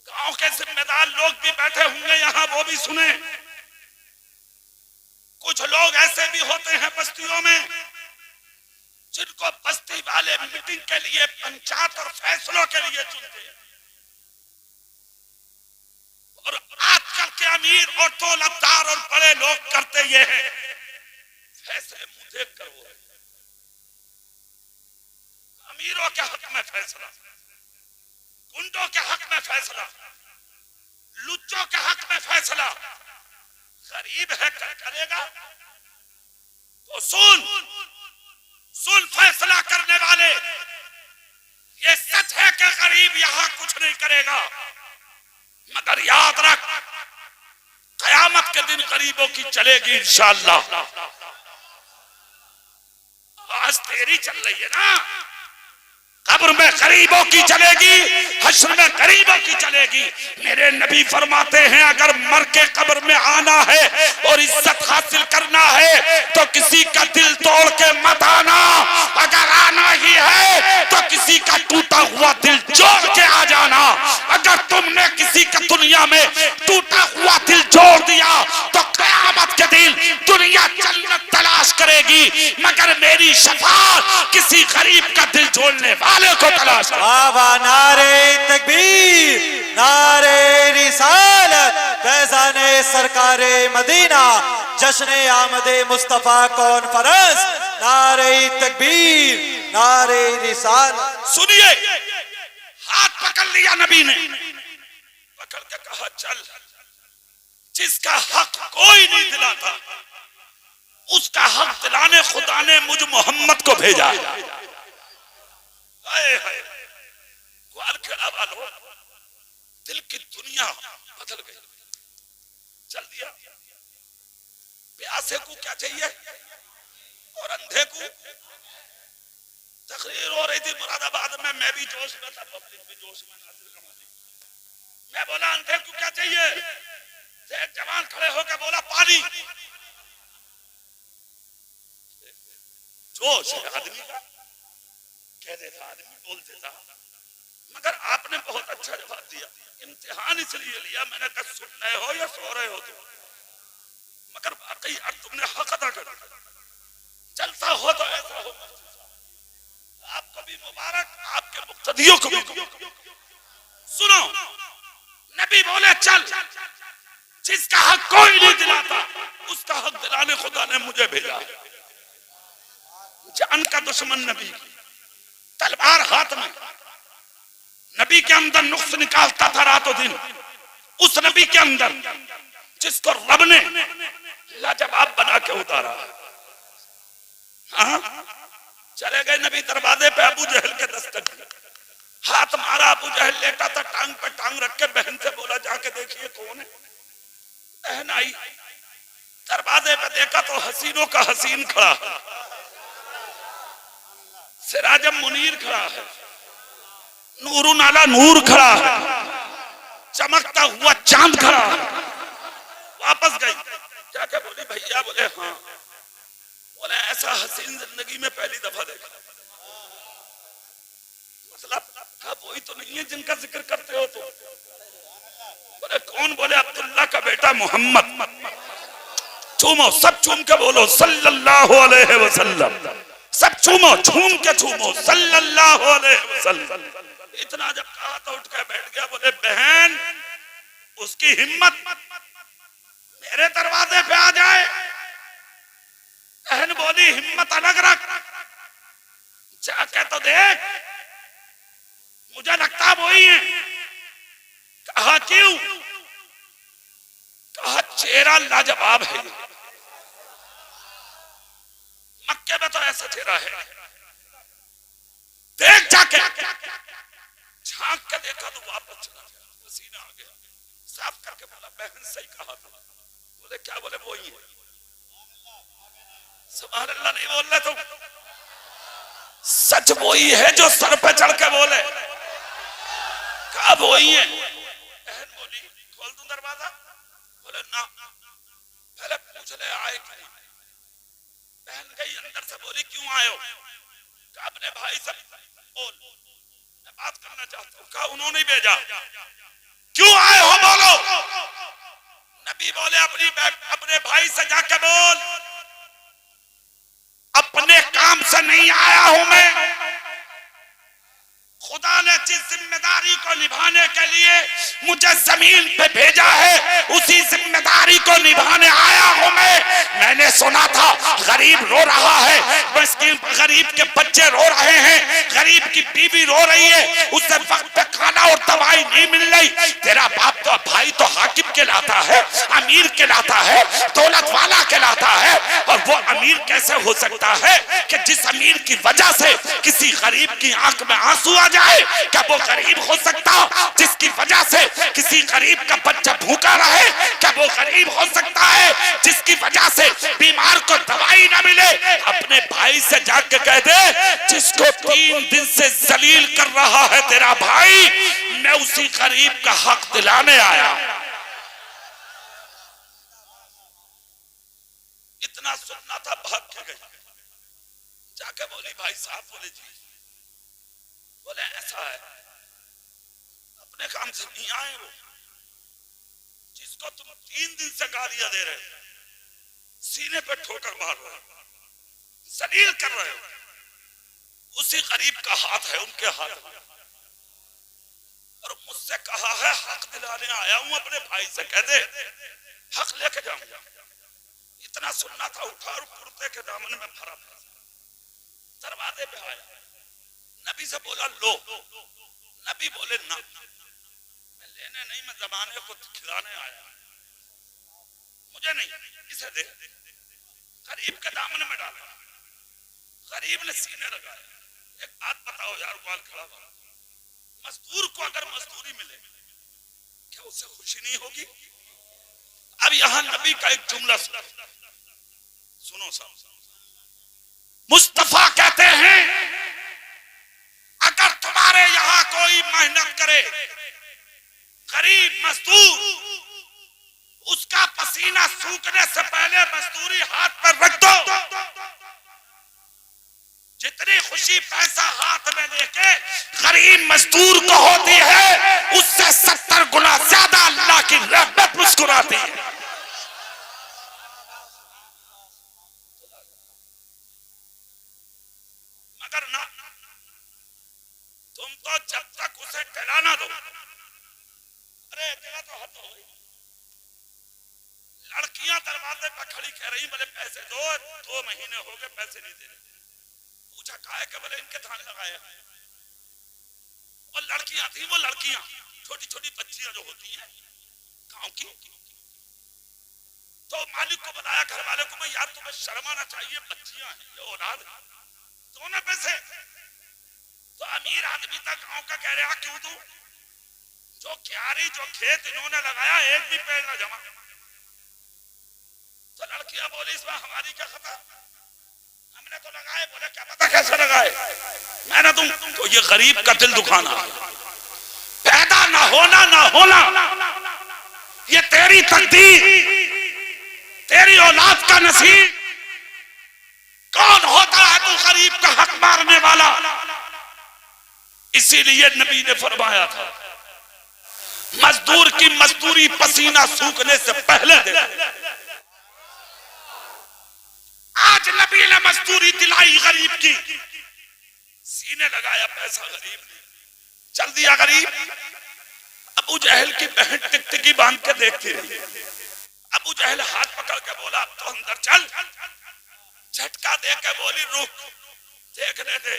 [SPEAKER 1] गांव के जिम्मेदार लोग भी बैठे होंगे यहाँ, वो भी सुने। कुछ लोग ऐसे भी होते हैं बस्तियों में जिनको बस्ती वाले मीटिंग के लिए, पंचायत और फैसलों के लिए चुनते हैं, और आजकल के अमीर और दौलतदार और बड़े लोग करते ये हैं, फैसले मुंह देख कर वो अमीरों के हक में फैसला, गुंडों के हक में फैसला, लुच्चों के हक में फैसला। गरीब है करेगा तो सुन फैसला करने वाले, ये सच है कि गरीब यहां कुछ नहीं करेगा, मगर याद रख कयामत के दिन गरीबों की चलेगी इंशाअल्लाह। आज तेरी चल रही है ना, कब्र में गरीबों की चलेगी, हश्र में गरीबों की चलेगी। मेरे नबी फरमाते हैं अगर मर के कब्र में आना है और इज्जत हासिल करना है तो किसी का दिल तोड़ के मत आना, अगर आना ही है तो किसी का टूटा हुआ दिल जोड़ के आ जाना। अगर तुमने किसी का दुनिया में टूटा हुआ दिल जोड़ दिया तो कयामत के दिन दुनिया जन्नत तलाश करेगी, मगर मेरी शफाअत किसी गरीब का दिल जोड़ने वाले को तलाश करेगी।
[SPEAKER 3] बाबा नारे तकबीर, नारे रिसालत, फैज़ाने सरकारे मदीना, जश्ने आमदे मुस्तफा कॉन्फ्रेंस, नारे तकबीर, नारे रिसालत।
[SPEAKER 1] सुनिए, हाथ पकड़ लिया नबी ने, पकड़ के कहा चल, जिसका हक कोई नहीं दिलाता उसका हक दिलाने खुदा ने मुझ मोहम्मद को भेजा। ग्वाल खेड़ा वालों, दिल की दुनिया बदल गई, चल दिया। प्यासे को क्या चाहिए और अंधे को। तकरीर हो रही थी मुरादाबाद में, मैं भी जोश में था, पब्लिक भी जोश में। मैं बोला अंधे को क्या चाहिए, एक जवान खड़े होकर बोला पानी। जोश है आदमी का, कह देता आदमी, बोल देता, मगर आपने बहुत अच्छा जवाब दिया। इम्तिहान इसलिए लिया, मैंने कहा सुन रहे हो या सो रहे हो तुम, मगर वाकई अब तुमने हक अदा कर, चलता हो तो ऐसा हो। आपको भी मुबारक, आपके मुक्तदियों को भी। सुनो, नबी बोले चल, जिसका हक कोई नहीं दिलाता उसका हक दिलाने खुदा ने मुझे भेजा। जान का दुश्मन नबी की, तलवार हाथ में, नबी के अंदर नुक्स निकालता था रातों दिन। उस नबी के अंदर जिसको रब ने लाजवाब बना के उतारा। हाँ, चले गए नबी दरवाजे पे, अबू जहल के दस्तक दिए, हाथ मारा, अबू जहल लेटा था, टांग पे टांग रख के बहन से बोला जाके देखिए कौन है। बहन आई, दरवाजे पे देखा तो हसीनों का हसीन खड़ा है, सिराजम मुनीर खड़ा है, नूरुन अला नूर खड़ा है, चमकता हुआ चांद खड़ा है। वापस गई, जाके बोली भैया, बोले हाँ, बोले ऐसा हसीन जिंदगी में पहली दफा देखा। मतलब वही तो नहीं है जिनका जिक्र करते हो तो। बोले कौन, बोले अब्दुल्ला का बेटा मोहम्मद। चूमो, सब चूम के बोलो सल्लल्लाहु अलैहि वसल्लम, सब चूमो, झूम के चूमो सल्लल्लाहु अलैहि वसल्लम। इतना जब कहा तो उठ के बैठ गया, बोले बहन उसकी हिम्मत मेरे दरवाजे पे आ जाए। बहन बोली हिम्मत अलग रख, जाके तो देख, मुझे लगता वही है। कहा क्यों? कहा चेहरा लाजवाब है, मक्के में तो ऐसा चेहरा है, देख जाके। झांक के देखा तो वापस चला गया, पसीना आ गया। साफ करके बोला बहन सही कहा था। बोले क्या? बोले वही है। सुभान अल्लाह नहीं बोल रहे तुम? सच वही है जो सर पे चढ़ के बोले। कहा वही है। बहन बोली खोल दूं दरवाजा? बोले ना, पहले पूछ ले आए क्यों। बहन गई अंदर से, बोली क्यों आए हो? कहा अपने भाई से बोल, मैं बात करना चाहता हूं। कहा उन्होंने भेजा। क्यों आए हो बोलो। नबी बोले अपने भाई से जाके बोल, अपने काम से नहीं आया हूं मैं, खुदा ने जिस जिम्मेदारी को निभाने के लिए मुझे जमीन पे भेजा है, उसी जिम्मेदारी को निभाने आया हूं मैं। मैंने सुना था गरीब रो रहा है, मिस्कीन गरीब के बच्चे रो रहे हैं, गरीब की बीवी रो रही है, उसे वक्त पे खाना और दवाई नहीं मिल रही। तेरा बाप तो भाई तो हाकिम कहलाता है, अमीर कहलाता है, दौलत वाला कहलाता है, और वो अमीर कैसे हो सकता है कि जिस अमीर की वजह से किसी गरीब की आंख में आंसू आ जाए? क्या वो गरीब हो सकता जिसकी वजह से किसी गरीब का बच्चा भूखा रहे? क्या वो गरीब हो सकता है जिसकी वजह से बीमार को दवाई ना मिले? अपने भाई से जाके कह दे, जिसको 3 दिन से जलील कर रहा है तेरा भाई, मैं उसी गरीब का हक दिलाने आया। इतना सुनना था, भाग के गई। जाके बोली भाई साहब, बोले जी। बोले ऐसा है, अपने काम से नहीं आए हो, जिसको तुम 3 दिन से गालियां दे रहे हो, सीने पे ठोकर मार रहे हो, जलील कर रहे हो, उसी गरीब का हाथ है उनके हाथ में, और मुझसे कहा है हक दिलाने आया हूं। अपने भाई से कह दे हक लेके जाऊंगा। इतना सुनना था, उठा और कुर्ते के दामन में भरा, दरवाजे पे आया, नबी से बोला लो। नबी बोले ना, मैं लेने नहीं, मैं जमाने को खिलाने आया, मुझे नहीं, इसे दे। गरीब के दामन में डाला, गरीब ने सीने लगाया। एक बात बताओ यार, ग्वाल खड़ा हुआ मजदूर को अगर मजदूरी मिले, क्या उससे खुशी नहीं होगी? अब यहां नबी का एक जुमला सुनो साहब। मुस्तफा कहते हैं अगर तुम्हारे यहां कोई मेहनत करे, गरीब मजदूर, उसका पसीना सूखने से पहले मजदूरी हाथ पर रख दो। जितनी खुशी पैसा हाथ में लेके गरीब मजदूर को होती है, उससे 70 गुना ज्यादा अल्लाह की रहमत मुस्कुराती है। मगर ना, तुम तो जब तक उसे टहला ना दो, अरे तेरा तो हद हो गई। लड़कियां दरवाजे पर खड़ी कह रही, बोले पैसे दो, 2 महीने हो गए पैसे नहीं दे रहे। पूछा काहे के? बोले इनके थाने लगाया। और लड़कियां थी, वो लड़कियां छोटी छोटी बच्चियां जो होती हैं गांव की, तो मालिक को बुलाया, घर वाले को, भाई यार तुम्हें शर्म आना चाहिए, बच्चियां हैं, ये औलाद है, दोनों पैसे। तो अमीर आदमी था गांव का, कह रहा क्यों दूं? जो क्यारी जो खेत इन्होंने लगाया, एक भी पेड़ ना जमा। तो लड़कियां बोली इसमें हमारी क्या खता, हमने तो लगाए। बोले क्या पता कैसे लगाए, मैं ना दूं। तो ये गरीब का दिल दुखाना, पैदा ना होना ये तेरी तकदीर, तेरी औलाद का नसीब। कौन होता है तू गरीब का हक मारने वाला? इसीलिए नबी ने फरमाया था मजदूर की मजदूरी पसीना सूखने से पहले दे। आज नबी ने मजदूरी दिलाई गरीब की, सीने लगाया पैसा गरीब ने, चल दिया गरीब। अबू जहल की बहन टिकटिकी बांध के देखती रही। अबू जहल हाथ पकड़ के बोला अब तो अंदर चल। झटका दे के बोली रुक, देखने दे।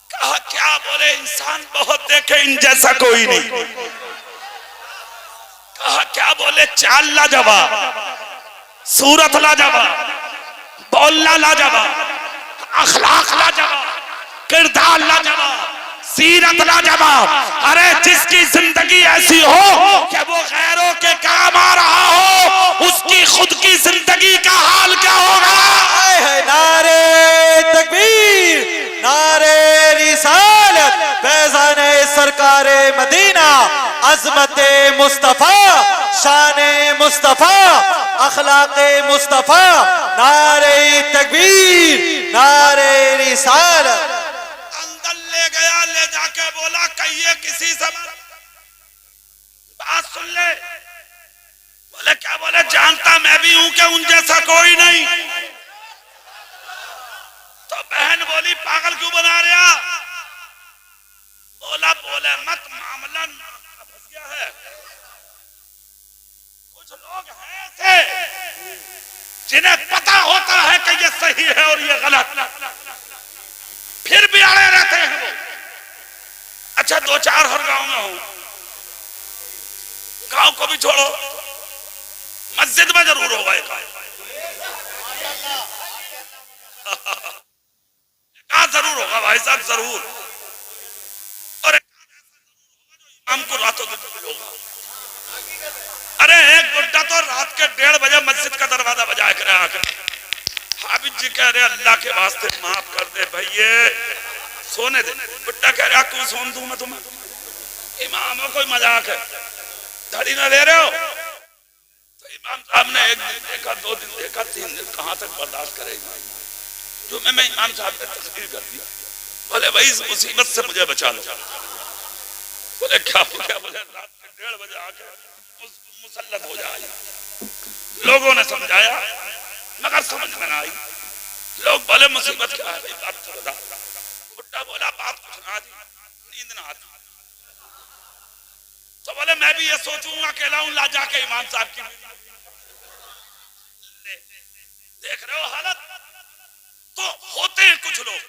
[SPEAKER 1] कहा क्या? बोले इंसान बहुत देखे, इन जैसा कोई नहीं। कहा क्या? बोले चाल लाजवाब, सूरत लाजवाब, बोलना लाजवाब, अखलाक लाजवाब, किरदार लाजवाब, सीरत लाजवाब। अरे जिसकी जिंदगी ऐसी हो कि वो गैरों के काम आ रहा हो, उसकी खुद की जिंदगी का हाल क्या होगा?
[SPEAKER 3] नारे तकबीर, नारे रिसालत, फैज़ाने सरकारे मदीना, अज़मते मुस्तफा, शाने मुस्तफा, अखलाके मुस्तफा। नारे तकबीर, नारे रिसालत।
[SPEAKER 1] अंदर ले गया, ले जाके बोला कहिए किसी से बात सुन ले। बोले क्या? बोले जानता मैं भी हूं कि उन जैसा कोई नहीं। तो बहन बोली पागल क्यों बना रहा? बोला बोले मत, मामला फंस गया है। कुछ लोग हैं ऐसे जिन्हें पता होता है कि ये सही है और ये गलत, फिर भी अड़े रहते हैं वो। अच्छा दो चार हर गांव में हो, गांव को भी छोड़ो, मस्जिद में जरूर होगा एक जरूर होगा भाई साहब, जरूर। और इमाम को रातों दिन होगा। अरे एक बुड्ढा तो रात के 1:30 बजे मस्जिद का दरवाजा बजाया करे आकर, हाबिब जी कह रहे अल्लाह के वास्ते माफ कर दे भैये, सोने दे। बुड्ढा कह रहा क्यों सोन दूं मैं तुम्हें? इमाम कोई मजाक है, धड़ी ना ले रहे हो? तो इमाम साहब ने एक दिन देखा, 2 दिन देखा, 3 दिन, कहां तक बर्दाश्त करेगा? जो मैं इमाम साहब ने तस्वीर कर दी। बोले भाई इस मुसीबत से मुझे बचा लो। बोले क्या हो गया? बोले रात के 1:30 बजे आके मुसल्लत हो जाए। लोगों ने समझाया मगर समझ में ना आई। लोग बोले मुसीबत क्या है भाई, बात तो बता। बुड्ढा बोला बात कुछ ना आती, नींद ना आती। तो बोले मैं भी ये सोचूंगा अकेला हूं, ला जाके इमाम साहब की। देख रहे हो हालत? तो होते हैं कुछ लोग,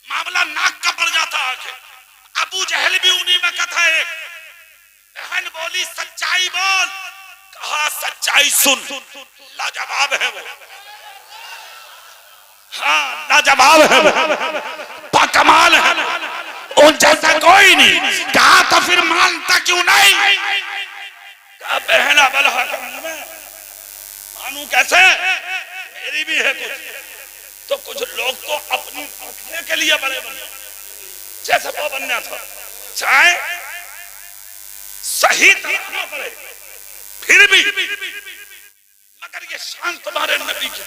[SPEAKER 1] मामला नाक का पड़ जाता आके। अबू जहल भी उन्हीं में का था एक। बहन बोली सच्चाई बोल, कहा सच्चाई सुन। लाजवाब है वो, हाँ लाजवाब है वो, बाकमाल है, उन जैसा कोई नहीं। कहा तो फिर मानता क्यों नहीं? कहा बहन अबल मानू कैसे, मेरी भी है कुछ। तो कुछ लोग तो अपनी रखने के लिए बड़े बने, जैसे वो बनना था, चाहे सही तरह पड़े फिर भी, मगर ये शान तुम्हारे नबी की।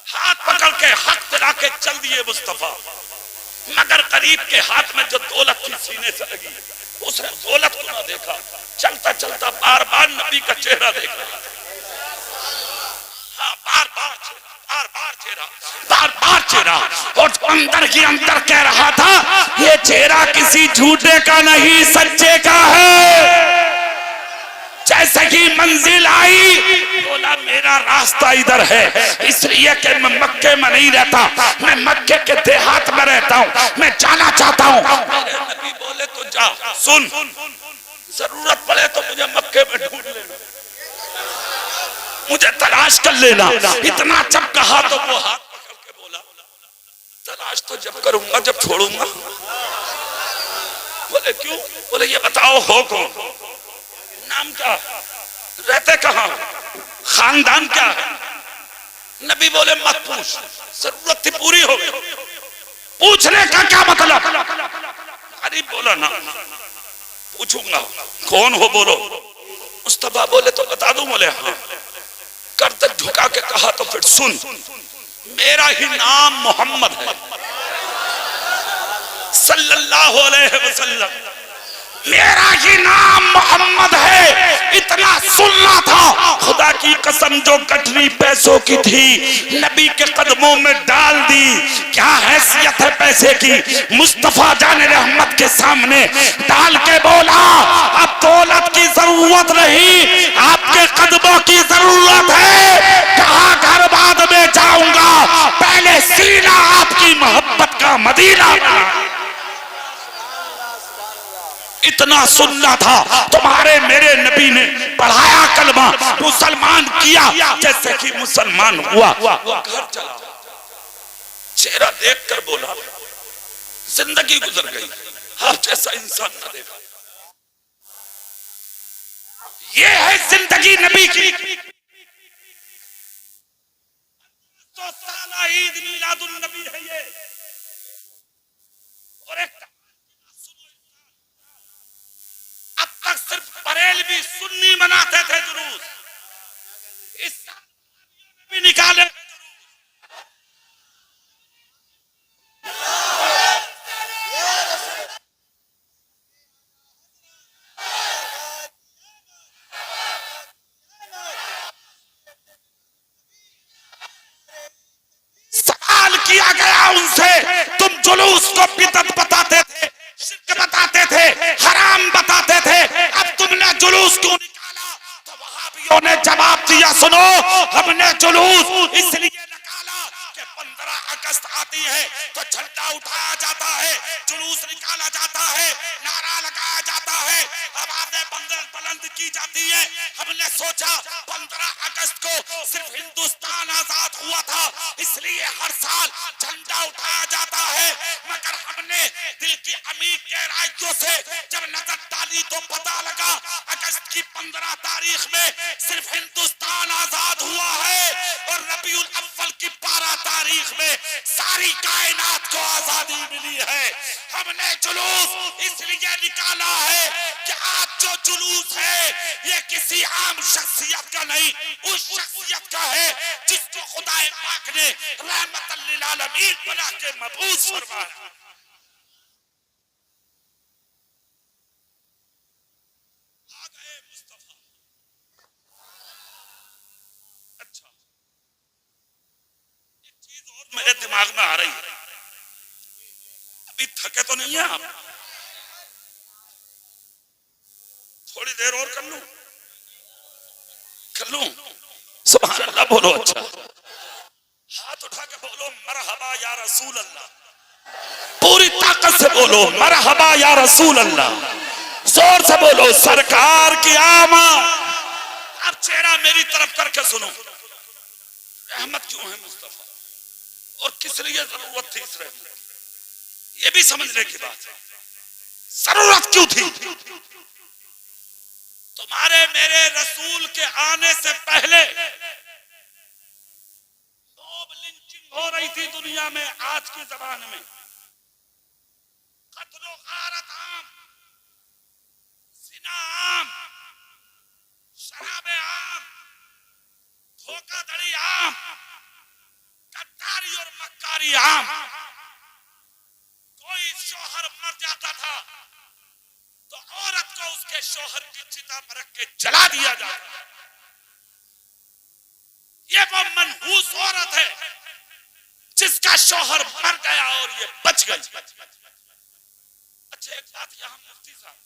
[SPEAKER 1] हाथ पकड़ के हक दिला के चल दिए मुस्तफा, मगर गरीब के हाथ में जो दौलत थी सीने से लगी, उसने दौलत को ना देखा। चलता चलता बार बार नबी का चेहरा देखा, हाँ बार बार चेहरा। और अंदर ही अंदर कह रहा था ये चेहरा किसी झूठे का नहीं, सच्चे का है। जैसे कि मंजिल आई, बोला मेरा रास्ता इधर है, इसलिए कि मैं मक्के में नहीं रहता, मैं मक्के के देहात में रहता हूँ, मैं जाना चाहता हूँ। मेरे नबी बोले तो जा, सुन जरूरत पड़े तो मुझे मक्के में ढूंढ लेना, मुझे तलाश कर लेना। इतना जब कहा तो वो हाथ पकड़ के बोला तलाश तो जब करूंगा जब छोड़ूंगा। बोले क्यों? बोले ये बताओ हो कौन, नाम क्या, रहते कहां, खानदान क्या है? नबी बोले मत पूछ, जरूरत थी पूरी हो गई, पूछने का क्या मतलब? गरीब बोला ना पूछूंगा, कौन हो बोलो। मुस्तफा बोले तो बता दूं? बोले हाँ। गर्दन झुका के कहा तो फिर सुन, मेरा ही नाम मोहम्मद है सल्लल्लाहु अलैहि वसल्लम। मेरा ही नाम मोहम्मद है, इतना सुनना था। खुदा की कसम जो गठरी पैसों की थी नबी के कदमों में डाल दी। क्या हैसियत है पैसे की, मुस्तफा जाने रहमत के सामने डाल के बोला अब दौलत की जरूरत नहीं, आपके कदमों की जरूरत है। कहा घर बाद में जाऊंगा, पहले सीना आपकी मोहब्बत का मदीना बना। इतना सुनना था। तुम्हारे मेरे नबी ने पढ़ाया कलमा, मुसलमान किया, जैसे कि मुसलमान हुआ। घर चला, चेहरा देखकर बोला जिंदगी गुजर गई, आप जैसा इंसान न देखा। ये है जिंदगी नबी की। तो साला ईद मिलादुन नबी है ये। और एक अब तक सिर्फ बरेलवी सुन्नी मनाते थे जुलूस, इस भी निकाले। सवाल किया गया उनसे, तुम जुलूस को बिदअत बताते थे, शिर्क बताते थे, हराम बताते थे, अब तुमने जुलूस क्यों निकाला? तो वहाबियों ने जवाब दिया, सुनो, हमने जुलूस इसलिए निकाला कि 15 अगस्त आती है तो झंडा उठाया जाता है, जुलूस निकाला जाता है, नारा लगाया जाता है, आवाजें बुलंद की जाती है। हमने सोचा 15 अगस्त को सिर्फ हिंदुस्तान आजाद हुआ था, इसलिए हर साल झंडा उठाया जाता है, मगर हमने दिल की अमीर गहराइयों से जब नजर डाली तो पता लगा अगस्त की 15 तारीख में सिर्फ हिंदुस्तान आजाद हुआ है और रबीउल अव्वल की 12 तारीख में सारी कायनात को आजादी मिली है। हमने जुलूस इसलिए निकाला है कि आज जो जुलूस है ये किसी आम शख्सियत का नहीं, उस शख्सियत का है जिसको खुदाए पाक ने रहमतल लिल आलमीन बना के मबूस फरमाया। आ गए मुस्तफा। अच्छा, एक चीज और मेरे दिमाग में आ रही है, अभी थके तो नहीं है आप? थोड़ी देर और कर लूं? कर लूं? सुभान अल्लाह बोलो। अच्छा, हाथ उठा के बोलो मरहबा या रसूल अल्लाह, पूरी ताकत से बोलो मरहबा या रसूल अल्लाह, जोर से बोलो सरकार की आमद। अब चेहरा मेरी तरफ करके सुनो, रहमत क्यों है मुस्तफा और किस लिए जरूरत थी इस रहमत की, ये भी समझने की बात है। जरूरत क्यों थी? तुम्हारे मेरे रसूल के आने से पहले मॉब लिंचिंग हो रही थी दुनिया में। आज के जमाने में कत्लो गारत आम, जिना आम, शराबे आम, धोखाधड़ी आम, गद्दारी और मक्कारी आम। कोई शौहर मर जाता था तो औरत को उसके शौहर की चिता पर रख के जला दिया जाता। ये वो मनहूस औरत है जिसका शौहर मर गया और ये बच गई। अच्छा, एक बात यहां मुफ्ती साहब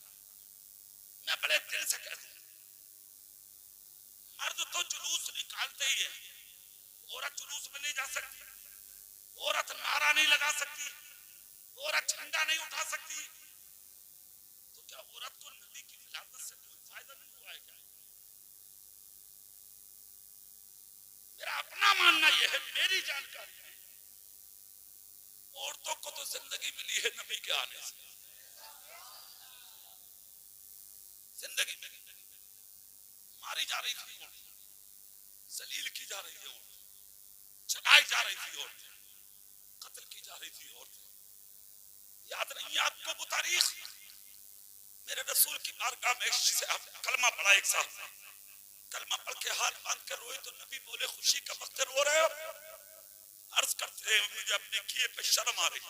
[SPEAKER 1] मैं बड़े दिल से कहता हूं, मर्द तो जुलूस निकालते ही है, औरत जुलूस में नहीं जा सकती, औरत नारा नहीं लगा सकती, औरत झंडा नहीं उठा सकती। तो क्या औरत को नबी की विलादत से कोई फायदा नहीं हुआ है क्या? मेरा अपना मानना यह है, मेरी जानकारी है, औरतों को तो जिंदगी मिली है नबी के आने से। जिंदगी मारी जा रही थी औरत, जलील की जा रही थी औरत, जलाई जा रही थी औरत, कत्ल की जा रही थी औरत। याद नहीं आपको वो तारीख? मेरे रसूल की बारगाह में से आप कलमा पढ़ा, एक साथ कलमा पढ़ के हाथ बांध कर रोए तो नबी बोले खुशी का वक्त रो रहे हो? अर्ज करते हैं मुझे अपने किए पे शर्म आ रही।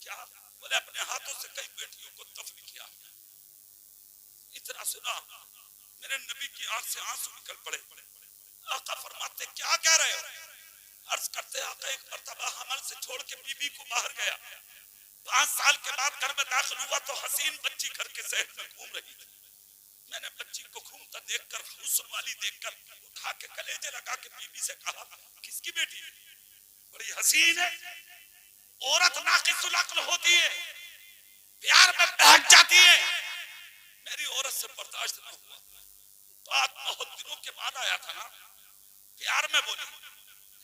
[SPEAKER 1] क्या? बोले अपने हाथों से कई बेटियों को दफन किया, इतना सुना, मेरे नबी की आंख से आंसू निकल पड़े। आका फरमाते क्या कह रहे हो? अर्ज करते आका एक मर्तबा हमल से छोड़ के बीबी को बाहर गया, 5 साल के बाद घर में दाखिल हुआ तो हसीन बच्ची घर के शहर में घूम रही थी। मैंने बच्ची को घूमता देखकर, हुस्न वाली देखकर उठा के कलेजे लगा के बीबी से कहा किसकी बेटी? बड़ी हसीन है। औरत नाकिसुल अक्ल होती है, प्यार में बहक जाती है। मेरी औरत से बर्दाश्त न हुआ। बात बहुत दिनों के बाद आया था ना, प्यार में बोली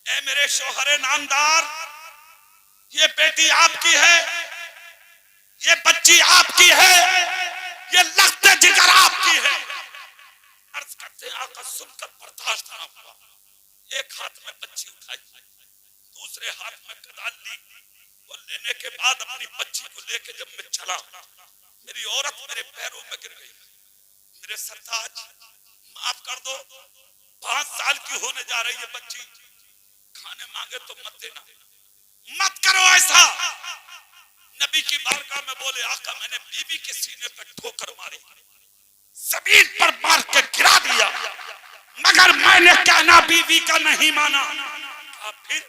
[SPEAKER 1] ए मेरे शौहरे नामदार, ये बेटी आपकी है, ये बच्ची आपकी है, ये लख्ते जिगर आपकी है। अर्ज करते आका सुनकर बर्दाश्त न हुआ। एक हाथ में बच्ची उठाई, दूसरे हाथ में कदाल ली और लेने के बाद अपनी बच्ची को लेके जब मैं चला, मेरी औरत मेरे पैरों में गिर गई। मेरे सरताज माफ कर दो, 5 साल की होने जा रही है बच्ची, खाने मांगे तो मत देना, मत करो ऐसा। नबी की बारगाह में बोले आका मैंने बीबी के सीने पर ठोकर मारी, जमीन पर मार के गिरा दिया, मगर मैंने कहना बीबी का नहीं माना। फिर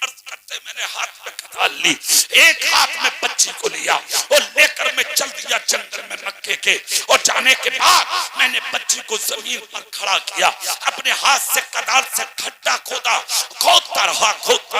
[SPEAKER 1] अर्ज करते मैंने हाथ में कताल ली, एक हाथ में बच्ची को लिया और लेकर मैं चल दिया जंगल में मक्के के। और जाने के बाद मैंने बच्ची को जमीन पर खड़ा किया, अपने हाथ से कदाल से खड्डा खोदा, खोदता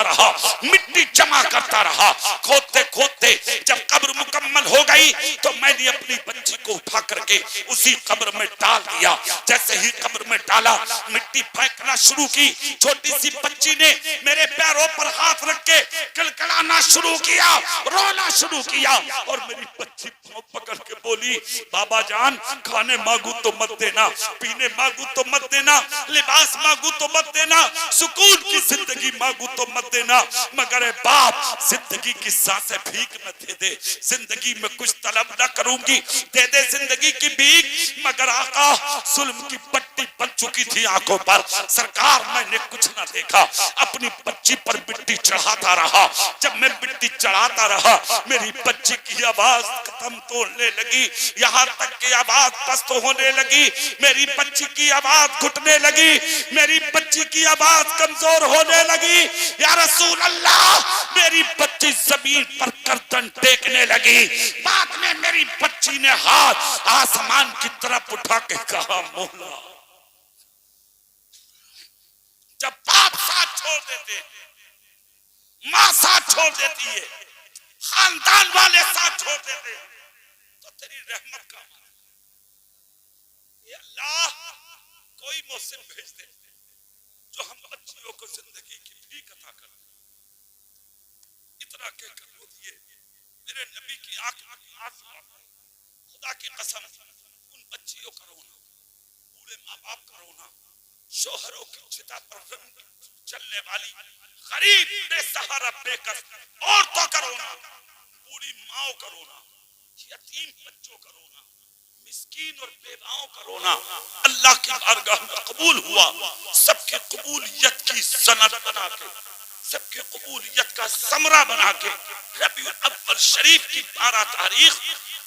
[SPEAKER 1] रहा, मिट्टी जमा करता रहा। खोदते खोदते जब कब्र मुकम्मल हो गई तो मैंने अपनी बच्ची को उठा करके उसी कब्र में डाल दिया। जैसे ही कब्र में डाला, मिट्टी फेंकना शुरू की। छोटी सी बच्ची ने मेरे पैरों पर हाथ रख के किलकिलाना शुरू किया, रोना शुरू किया और मेरी बच्ची पकड़ के बोली बाबा जान, खाने मांगू तो मत देना, पीने मांगू तो मत देना, लिबास मांगू तो मत देना, सुकून की जिंदगी मांगू तो मत देना, मगर बाप जिंदगी की सांसें भीख न दे दे, जिंदगी में कुछ तलब न करूंगी, दे दे जिंदगी की भीख। मगर आका जुल्म की पट्टी बन चुकी थी आंखों पर। सरकार मैंने कुछ न देखा, अपनी बच्ची पर मिट्टी चढ़ाता रहा। जब मैं मिट्टी चढ़ाता रहा, मेरी बच्ची की आवाज खत्म तोड़ने लगी, यहाँ तक की आवाज पस्त होने लगी, मेरी बच्ची की आवाज घुटने लगी, मेरी बच्ची की आवाज कमजोर होने लगी। या रसूल अल्लाह, मेरी बच्ची जमीन पर गर्दन टेकने लगी। बाद में मेरी बच्ची ने हाथ आसमान की तरफ उठा के कहा मौला। जब बाप साथ छोड़ देते, माँ साथ छोड़ देती है, खानदान वाले साथ छोड़ देते, तो तेरी रहमत का ये अल्लाह कोई मोहसिन भेज दे जो हम बच्चियों को जिंदगी की भीख अता कर। इतना कहकर वो दिए मेरे नबी की आंख आंसू। खुदा की कसम, उन बच्चियों का रोना, बूढ़े माँ बाप का रोना, शोहरों की चिता पर रंग चलने वाली गरीब बेसहारा बेकस औरतों का रोना, बूढ़ी माओ का रोना, यतीम बच्चों का रोना, मिस्कीन और बेवाओं का रोना अल्लाह की बारगाह में कबूल हुआ। सबके कबूलियत की सनद बना के, सबके कबूलियत का समरा बना के रबीउल अव्वल शरीफ की 12 तारीख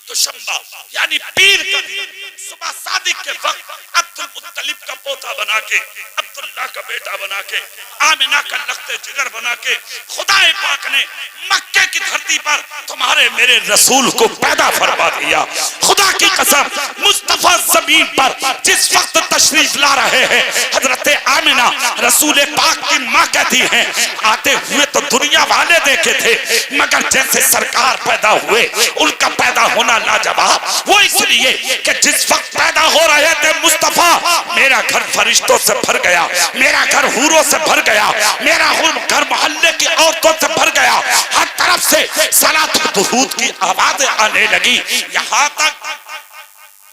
[SPEAKER 1] तो शंबा यानी पीर का दिन, सुबह सादिक के वक्त अब्दुल मुत्तलिब का पोता बना के, अब्दुल्लाह का बेटा बना के, आमिना का लख्ते जिगर बना के खुदाए पाक ने मक्के की धरती पर तुम्हारे मेरे रसूल को पैदा फरमा दिया। खुदा की कसम, मुस्तफा जमीन पर जिस वक्त तशरीफ ला रहे हैं, हजरत आमिना रसूल पाक की माँ कहती हैं आते हुए तो दुनिया वाले देखे थे, मगर जैसे सरकार पैदा हुए उनका पैदा होना लाजवाब। वो इसलिए कि जिस वक्त पैदा हो रहे थे मुस्तफा, मेरा घर फरिश्तों से भर गया, मेरा घर हूरों से भर गया, मेरा घर मोहल्ले की औरतों से भर गया, हर तरफ से सलात दुरूद की आवाजें आने लगी, यहाँ तक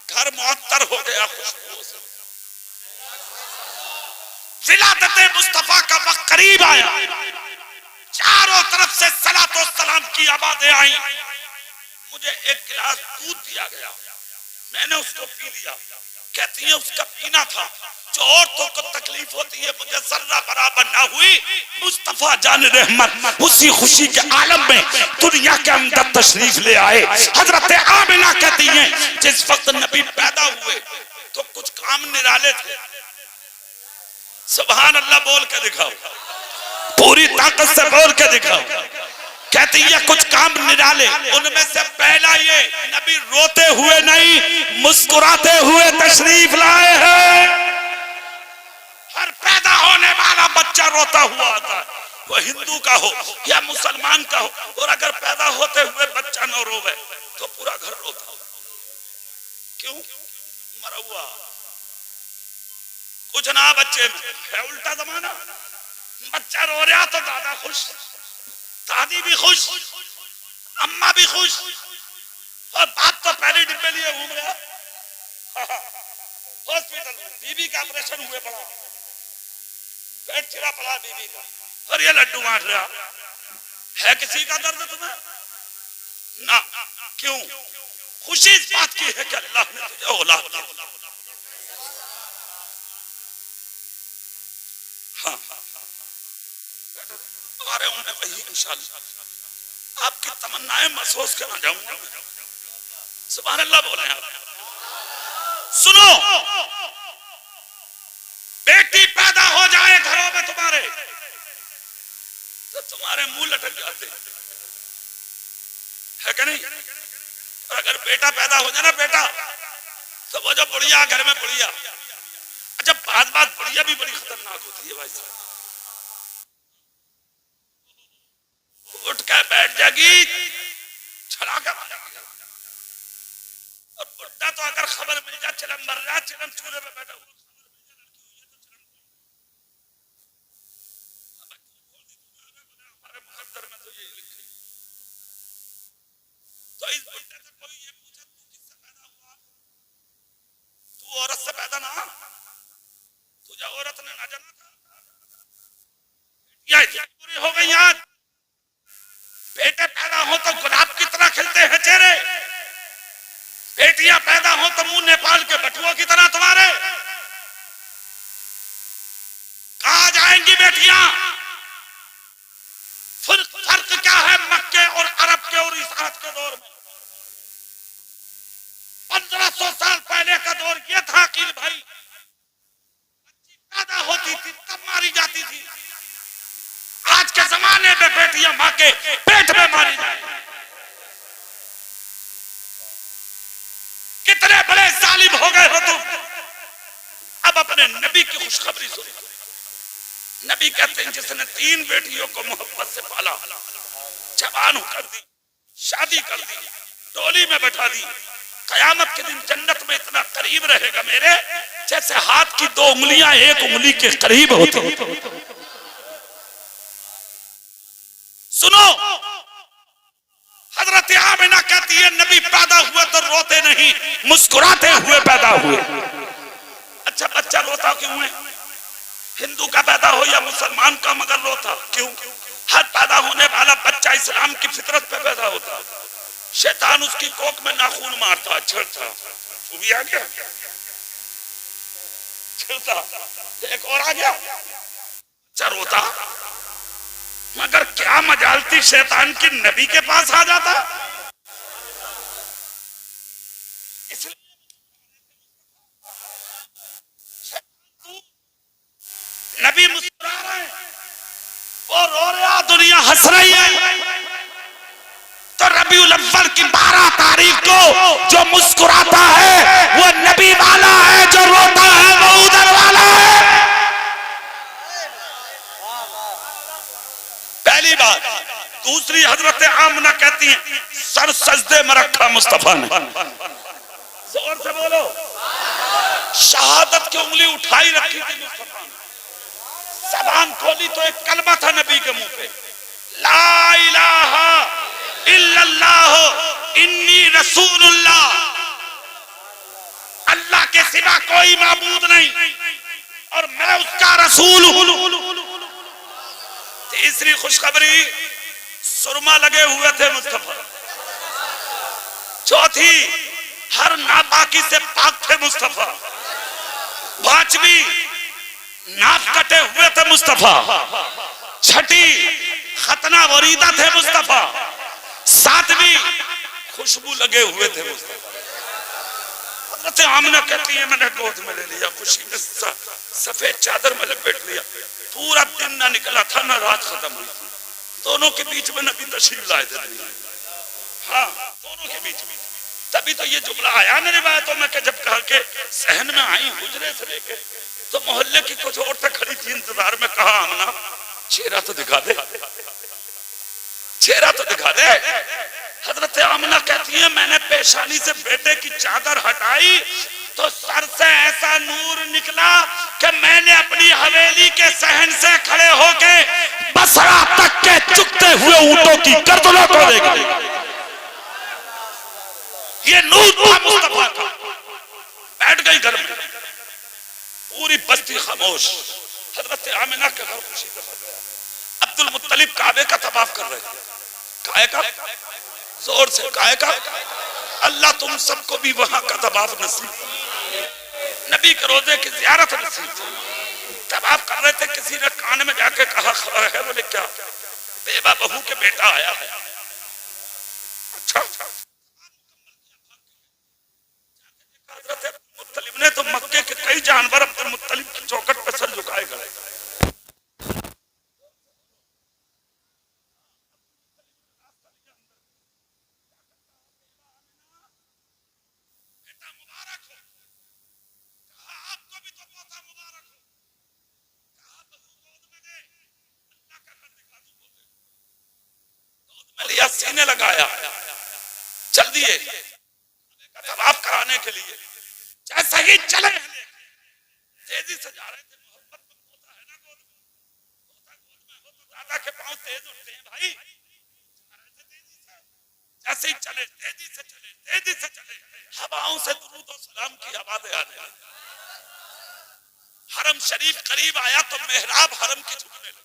[SPEAKER 1] घर मुअत्तर हो गया खुशबू से। विलादत मुस्तफा का वक्त करीब आया, चारों तरफ से सलात व सलाम की आवाजें आई। मुझे एक गिलास दूध दिया गया, मैंने उसको पी लिया। कहती है उसका पीना था जो औरतों को तकलीफ होती है मुझे जर्रा बराबर ना हुई। मुस्तफा जान रहमत उसी खुशी के आलम में दुनिया के अंदर तशरीफ ले आए। हजरत आमिना कहती हैं जिस वक्त नबी पैदा हुए तो कुछ काम निराले थे। सुभान अल्लाह बोल के दिखाओ, पूरी ताकत से बोल के दिखाओ। कहती है कुछ काम निराले, उनमें से पहला ये नबी रोते हुए नहीं मुस्कुराते हुए तशरीफ लाए हैं। हर पैदा होने वाला बच्चा रोता हुआ आता है, वो हिंदू का हो या मुसलमान का हो। और अगर पैदा होते हुए बच्चा न रोवे तो पूरा घर रोता हो। क्यों? मरा हुआ कुछ ना बच्चे में है, उल्टा जमाना। बच्चा रो रहा तो दादा खुश, दादी भी खुश, अम्मा भी खुश, और बाप तो पहले डिब्बे लिए घूम रहा। हॉस्पिटल में बीबी का ऑपरेशन हुए पड़ा, पेट चिरा पड़ा बीबी का, और ये लड्डू बांट रहा है। किसी का दर्द तुम्हें ना? क्यों? खुशी इस बात की है कि अल्लाह ने तुझे औलाद दी। हाँ, हमारे होने वही इंशाअल्लाह आपकी तमन्नाएं महसूस करना चाहूंगा। सुभान अल्लाह बोले आप। सुनो, बेटी पैदा हो जाए घरों में तुम्हारे तो तुम्हारे मुंह लटक जाते है कि नहीं? और अगर बेटा पैदा हो जाए ना बेटा, तो वो जो बुढ़िया घर में बुढ़िया, अच्छा बात बुढ़िया भी बड़ी खतरनाक होती है भाई साहब। उठ के बैठ जाएगी छड़ा कर, और बुढ़ा तो अगर खबर मिल जाए चिलम मर रहा, चिलम चूल्हे पे बैठा हुआ, तो इस बुढ़े से कोई ये पूछे तू किससे पैदा हुआ? तू औरत से पैदा ना, तुझे औरत ने ना जाना था। या पूरी हो गई आज। बेटे पैदा हो तो गुलाब की तरह खिलते हैं चेहरे, बेटियां पैदा हो तो मुंह नेपाल के बटुओं की तरह तुम्हारे। कहां जाएंगी बेटियां? फर्क क्या है मक्के और अरब के और इस आज के दौर में? 1500 साल पहले का दौर यह था कि भाई बच्ची पैदा होती थी तब मारी जाती थी। आज के जमाने में बेटियां मां के पेट में मारी जाए। कितने बड़े जालिम हो गए हो तुम। अब अपने नबी की खुशखबरी सुनो। नबी कहते हैं जिसने 3 बेटियों को मोहब्बत से पाला, जवान कर दी, शादी कर दी, डोली में बैठा दी, कयामत के दिन जन्नत में इतना करीब रहेगा मेरे, जैसे हाथ की 2 उंगलियां 1 उंगली के करीब होती। सुनो, हजरत आमिना कहती है नबी पैदा हुए तो रोते नहीं मुस्कुराते हुए पैदा हुए। अच्छा बच्चा रोता क्यों है? हिंदू का पैदा हो या मुसलमान का, मगर रोता क्यों? हर पैदा होने वाला बच्चा इस्लाम की फितरत पे पैदा होता। शैतान उसकी कोख में नाखून मारता, छेड़ता, वो भी आ गया, छेड़ता, एक और आ गया, बच्चा रोता। मगर क्या मजालती शैतान की नबी के पास आ जाता। इसलिए नबी मुस्कुरा रहे हैं, वो रो रहा, दुनिया हंस रही है। तो रबीउल अव्वल की 12 तारीख को जो मुस्कुराता है वो नबी वाला है, जो रोता है वो उधर वाला है। पहली बात। दूसरी, हजरत आमना कहती हैं सर सजदे में रखा मुस्तफा ने। जोर से बोलो। शहादत की उंगली उठाई रखी थी मुस्तफा ने, ज़बान खोली तो एक कलमा था नबी के मुंह पे, ला इलाहा इल्लल्लाह इन्नी रसूलुल्लाह। अल्लाह के सिवा कोई माबूद नहीं और मैं उसका रसूल हूं। तीसरी खुशखबरी, सुरमा लगे हुए थे मुस्तफा। चौथी, हर नापाकी से पाक थे मुस्तफा। पांचवी, नाक कटे हुए थे मुस्तफा, छठी खतना वरीदा थे मुस्तफा, सातवीं खुशबू लगे हुए थे मुस्तफा। हजरत आमिना कहती है मैंने गोद में ले लिया, खुशी में सफेद चादर में लपेट लिया, पूरा दिन ना निकला था ना रात खत्म हुई थी, दोनों के बीच में नबी तशरीफ लाए थे। हाँ, दोनों के बीच में। तभी तो ये जुमला आया ना रिवायतों में कि जब कहा के सहन में आई हुजरे से लेके तो मोहल्ले की कुछ औरतें खड़ी थी इंतजार में, कहा आमना चेहरा तो दिखा दे, चेहरा तो दिखा दे। हजरत आमना कहती है मैंने पेशानी से बेटे की चादर हटाई तो सर से ऐसा नूर निकला कि मैंने अपनी हवेली के सहन से खड़े होके बसरा तक के चुकते हुए ऊंटों की गर्दनों को देखा। ये नूर था मुस्तफा का। बैठ गई घर में, पूरी बस्ती खामोश। हजरत आमिना के घर खुशी का खबर। अब्दुल मुत्तलिब काबे का तवाफ कर रहे थे। काहे का? जोर से काहे का? अल्लाह तुम सबको भी वहां का तवाफ नसीब, नबी के रोजे की ज़ियारत नसीब। तवाफ कर रहे थे, किसी ने कान में जाके कहा खबर है? बोले क्या? बेवा बहू के बेटा आया है। अच्छा, हजरत मुत्तलिब ने तो मक्के के कई जानवर अब्दुल मुत्तलिब की चौखट पर सर झुकाए गए। सीने लगाया, चल दिए तवाफ कराने के लिए। जैसे ही चले तेजी से जा रहे थे, मोहब्बत में पोता है ना, गोद में हो तो दादा के पांव तेज उठते हैं भाई। जैसे ही चले तेजी से चले, हवाओं से दुरूद और सलाम की आवाजें आने लगी। हरम शरीफ करीब आया तो मेहराब हरम की झुकने लगी।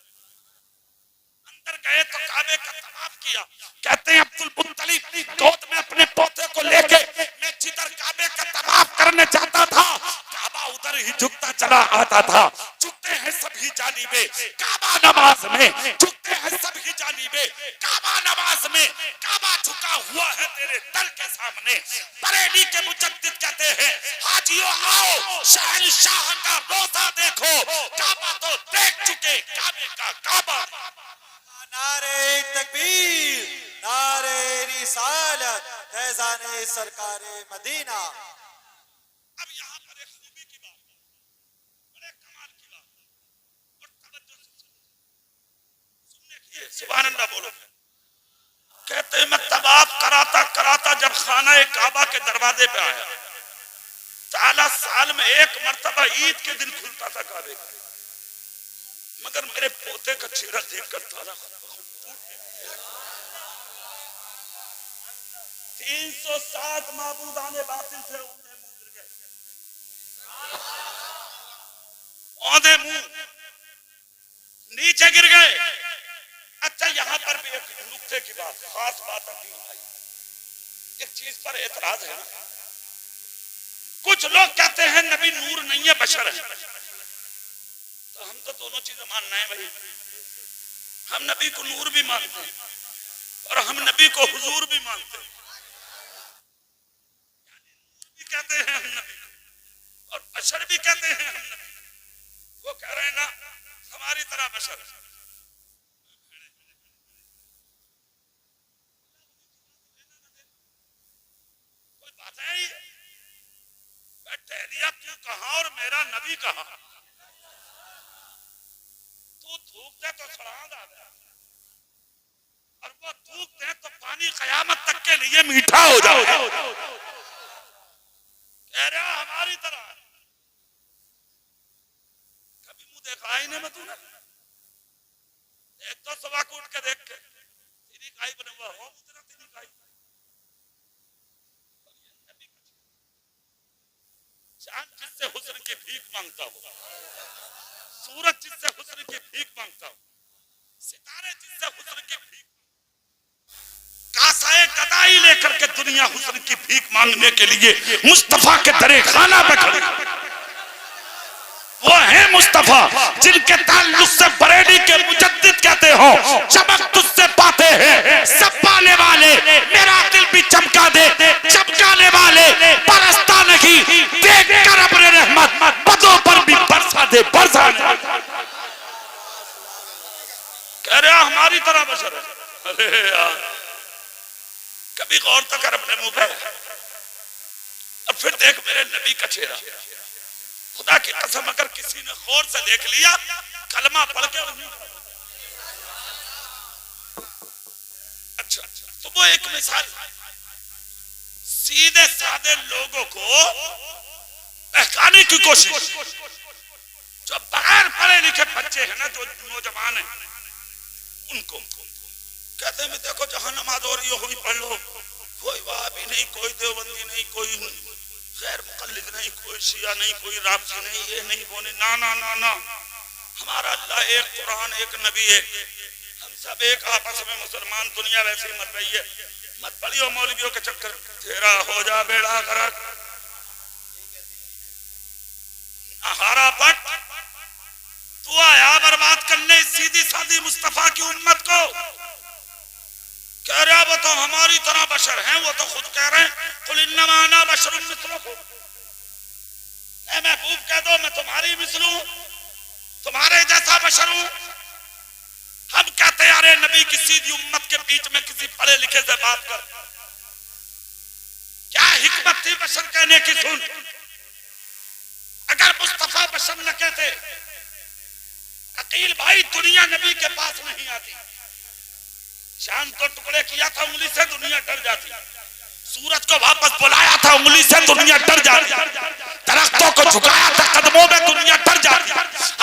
[SPEAKER 1] अंदर गए तो काबे का तवाफ किया। कहते हैं अब्दुल मुत्तलिब गोद में अपने पोते को लेके मैं जिधर काबे का तवाफ करने जाता था, काबा उधर ही झुकता चला आता था। झुकते हैं सभी जानिबे काबा नमाज में, झुकते हैं सभी जानिबे काबा नमाज में। काबा झुका हुआ है तेरे दर के सामने। बरेली के मुजद्दिद कहते हैं हाजियों आओ शहंशाह का रोजा देखो, काबा तो देख चुके काबे का काबा।
[SPEAKER 3] नारे तकबीर, नारे रिसालत, फैज़ाने सरकारे मदीना।
[SPEAKER 1] अब यहाँ पर एक खूबी की बात, बड़े कमाल की बात, और तवज्जो से सुनने की है। सुभान अल्लाह बोलो। कहते मैं तवाफ कराता कराता जब खाना काबा के दरवाजे पे आया, ताला साल में एक मर्तबा ईद के दिन खुलता था काबे का, मगर मेरे पोते का चेहरा देखकर ताला 360 माबूदाने बातिल थे, औंधे मुंह नीचे गिर गए। अच्छा, यहां पर भी एक नुक्ते की बात, खास बात है भाई, एक चीज पर एतराज है। कुछ लोग कहते हैं नबी नूर नहीं है, बशर है। तो हम तो दोनों चीजें मानना है भाई। हम नबी को नूर भी मानते हैं और हम नबी को हुजूर भी मानते हैं। कहते हैं हम नबी और बशर भी कहते हैं हम नबी। वो कह रहे हैं ना हमारी तरह बशर। कोई बात है? टहलिया तू कहां और मेरा नबी कहां? तू थूक दे तो सड़ांग आ गया, और वो थूक दे तो पानी कयामत तक के लिए मीठा हो जाए। कह रहा हमारी तरह। कभी मुंह देखा ही नहीं मैं तूने? एक तो सवा को उठ के देख के तेरी काई बने हुआ हो, तेरा तेरी काई। चांद जिससे हुस्न की भीख मांगता हो, सूरज जिससे हुस्न की भीख मांगता हो, सितारे जिससे हुस्न की भीख, कासाए कदाई लेकर के दुनिया हुस्न की भीख मांगने के लिए मुस्तफा के दरे खाना पे खड़ी। वो है हे मुस्तफा, जिनके ताल्लुक से बरेली के मुजद्दिद कहते हो चमक तुझसे पाते हैं, सब पाने वाले मेरा दिल भी चमका दे, चमकाने वाले बरसता नहीं, देख कर अपने रहमत बदों पर भी बरसा दे, बरसा दे। कह रहा हमारी तरह बशर है। अरे यार, कभी गौर तो कर अपने मुंह पे। और फिर देख मेरे नबी का चेहरा, खुदा की कसम अगर किसी ने गौर से देख लिया, कलमा पढ़ के अच्छा, तो वो एक मिसाल, सीधे साधे लोगों को बहकाने की कोशिश, जो बगैर पढ़े लिखे बच्चे हैं ना, जो नौजवान हैं, उनको कहते हैं देखो जहां नमाज हो रही हो वही पढ़ लो, कोई वहाबी नहीं, कोई देवबंदी नहीं, कोई गैर मुकल्लिद नहीं, कोई शिया नहीं, कोई राफजी नहीं, ये नहीं वो नहीं, ना ना ना ना, हमारा अल्लाह एक, कुरान एक, नबी एक, हम सब एक, आपस में मुसलमान, दुनिया वैसे ही मर रही है, मत पढ़ियो मौलवियों के चक्कर, तेरा हो जा बेड़ा गर्क। हारा पट, तू आया बर्बाद करने सीधी सादी मुस्तफा की उम्मत को। कह रहा वो तो हमारी तरह बशर हैं, वो तो खुद कह रहे हैं कुल इन्नमा अना बशरुम मिस्लुकुम, ऐ महबूब कह दो मैं तुम्हारी मिसल हूं, तुम्हारे जैसा बशर हूं। हम कहते हैं अरे नबी की सीधी उम्मत के बीच में किसी पढ़े लिखे से बात कर, क्या हिकमत थी बशर कहने की? सुन, अगर मुस्तफा बशर न कहते, अकील भाई दुनिया नबी के पास नहीं आती, शाम को टुकड़े किया था उंगली से दुनिया डर जाती, सूरज को वापस बुलाया था उंगली से दुनिया डर जाती, दरख्तों को झुकाया था कदमों में दुनिया डर जाती,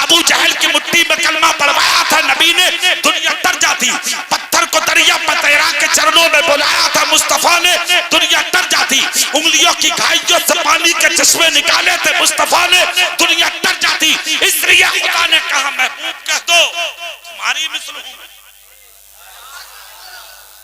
[SPEAKER 1] अबू जहल की मुट्ठी में कलमा पढ़वाया था नबी ने, दुनिया डर जाती, पत्थर को दरिया पतैरा के चरणों में बुलाया था मुस्तफा ने, दुनिया डर जाती, उंगलियों की घाइयों से पानी के चश्मे निकाले थे मुस्तफा ने, दुनिया डर जाती। इसलिए खुदा ने कहा महबूब कह दो तुम्हारी मिसल हूं,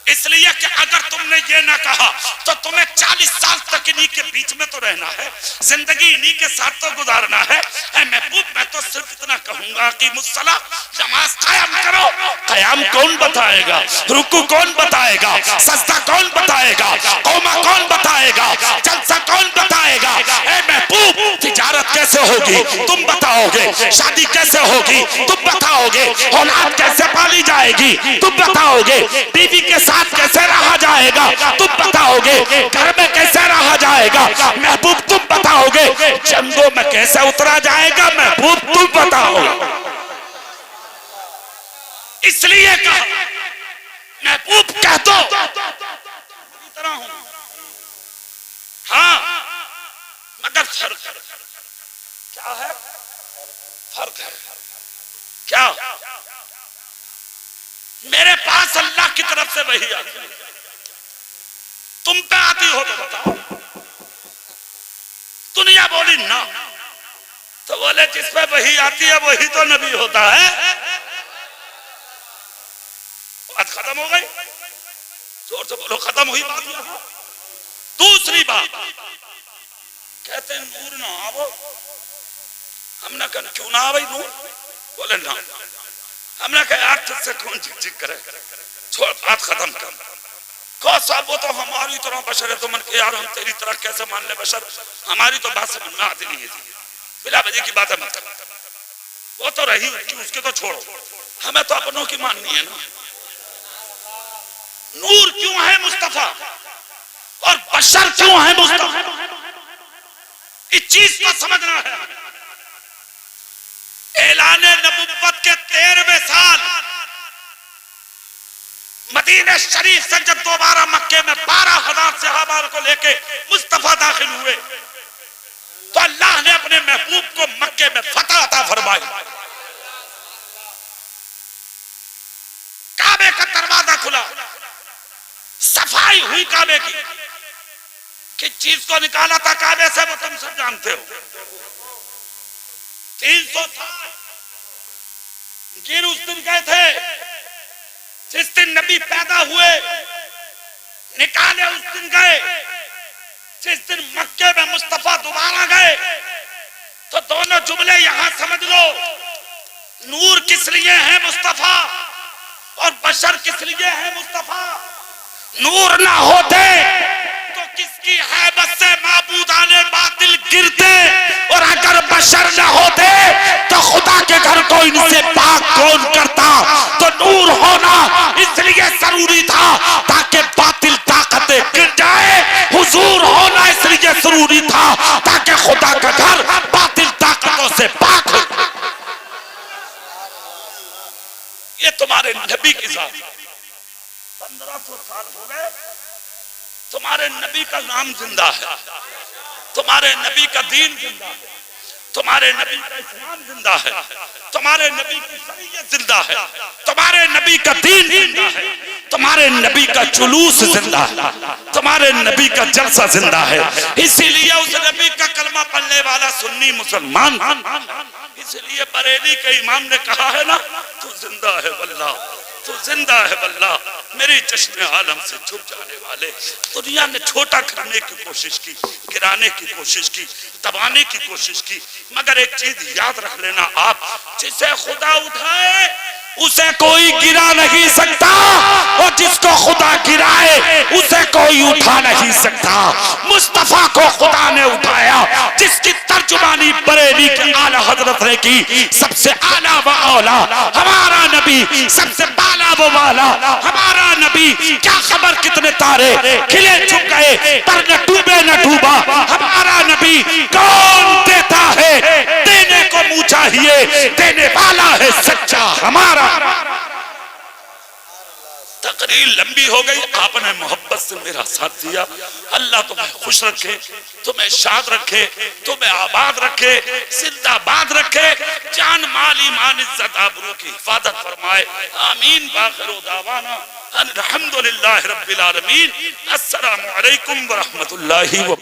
[SPEAKER 1] इसलिए कि अगर तुमने ये ना कहा तो तुम्हें 40 साल तक इन्हीं के बीच में तो रहना है, जिंदगी इन्हीं के साथ तो गुजारना है। महबूब मैं तो सिर्फ इतना कहूंगा कि मुसल्ला नमाज कायम करो, कयाम कौन बताएगा, रुकू कौन बताएगा, सजदा कौन बताएगा, कौमा कौन बताएगा, जलसा कौन बताएगा। ऐ महबूब तिजारत कैसे होगी तुम बताओगे, शादी कैसे होगी तुम बताओगे, औलाद कैसे पाली जाएगी तुम बताओगे, बीवी के साथ कैसे रहा जाएगा तुम बताओगे, घर में कैसे रहा जाएगा महबूब तुम बताओगे, जंगों में कैसे उतरा जाएगा महबूब तुम बताओ। इसलिए कहा महबूब कह दो तरह हूं, हाँ मगर फर्क क्या है, फर्क है क्या, मेरे पास अल्लाह की तरफ से वही आती है, तुम पे आती हो तो बताओ। दुनिया बोली ना, तो बोले जिस पे वही आती है वही तो नबी होता है। बात खत्म हो गई, जोर से बोलो खत्म हुई बात। दूसरी बात कहते हैं नूर ना आवो, हमने कहा क्यों ना आवे नूर, बोले ना, हमने कहा यार तुझसे कौन झिक करे, छोड़ बात खत्म कर। कहा साहब वो तो हमारी तरह बशर है, तो मन के यार हम तेरी तरह कैसे मान ले बशर, हमारी तो बात समझ में आती नहीं है, बिला वजह की बात है मत कर, वो तो रही उसके तो छोड़ो, हमें तो अपनों की माननी है ना। नूर क्यों है मुस्तफा और बशर क्यों है मुस्तफा, इस चीज को समझना है। ऐलाने नबुव्वत के 13वें साल मदीने शरीफ से जब दोबारा मक्के में 12,000 सहाबा को लेके मुस्तफा दाखिल हुए तो अल्लाह ने अपने महबूब को मक्के में फतह अता फरमाई। काबे का दरवाजा खुला, सफाई हुई काबे की, किस चीज को निकाला था काबे से वो तुम सब जानते हो। 300 गिर उस दिन गए थे जिस दिन नबी पैदा हुए, निकाले उस दिन गए जिस दिन मक्के में मुस्तफा दोबारा गए तो दोनों जुमले यहां समझ लो। नूर किस लिए है मुस्तफा और बशर किस लिए है मुस्तफा। नूर ना होते तो किसकी हैबत से माबूदाने बातिल गिरते, और अगर बशर ना होते तो खुदा के घर को इनसे पाक कौन करता। तो नूर होना इसलिए जरूरी था ताकि बातिल ताकतें गिर जाए, हुजूर होना इसलिए जरूरी था ताकि खुदा का घर बातिल ताकतों से पाक हो। ये तुम्हारे नबी की जात। 1500 साल हो गए, तुम्हारे नबी का नाम जिंदा है, तुम्हारे नबी का दीन जिंदा है, तुम्हारे नबी का इस्लाम जिंदा है, तुम्हारे नबी की शरीयत जिंदा है, तुम्हारे नबी का दीन जिंदा है, तुम्हारे नबी का जुलूस जिंदा है, तुम्हारे नबी का जलसा जिंदा है। इसीलिए उस नबी का कलमा पढ़ने वाला सुन्नी मुसलमान, इसलिए बरेली के इमाम ने कहा है ना, तू जिंदा है वल्लाह, तू जिंदा है वल्लाह। मेरी चश्मे आलम से छुप जाने वाले। दुनिया ने छोटा करने की कोशिश की, गिराने की कोशिश की, दबाने की कोशिश की, मगर एक चीज याद रख लेना आप, जिसे खुदा उठाए उसे कोई गिरा नहीं सकता, और जिसको खुदा गिराए उसे कोई उठा नहीं सकता। मुस्तफा को खुदा ने उठाया, जिसकी तर्जुमानी बरेली के आला हजरत ने की। सबसे आला व औला हमारा नबी, सबसे बाला व वाला हमारा नबी। क्या खबर कितने तारे खिले छुप गए पर न डूबे न डूबा हमारा नबी। कौन देता है, देने को मुंह चाहिए, देने वाला है सच्चा हमारा। तकरीर लंबी हो गई, आपने मोहब्बत से मेरा साथ दिया। अल्लाह तुम्हें खुश रखे, तुम्हें शाद रखे, तुम्हें आबाद रखे, जिंदाबाद रखे, जान माल ईमान इज्जत आबरू की हिफाजत फरमाए। आमीन। बाखिरु दावाना अल्हम्दुलिल्लाहि रब्बिल आलमीन। अस्सलामु अलैकुम व रहमतुल्लाहि व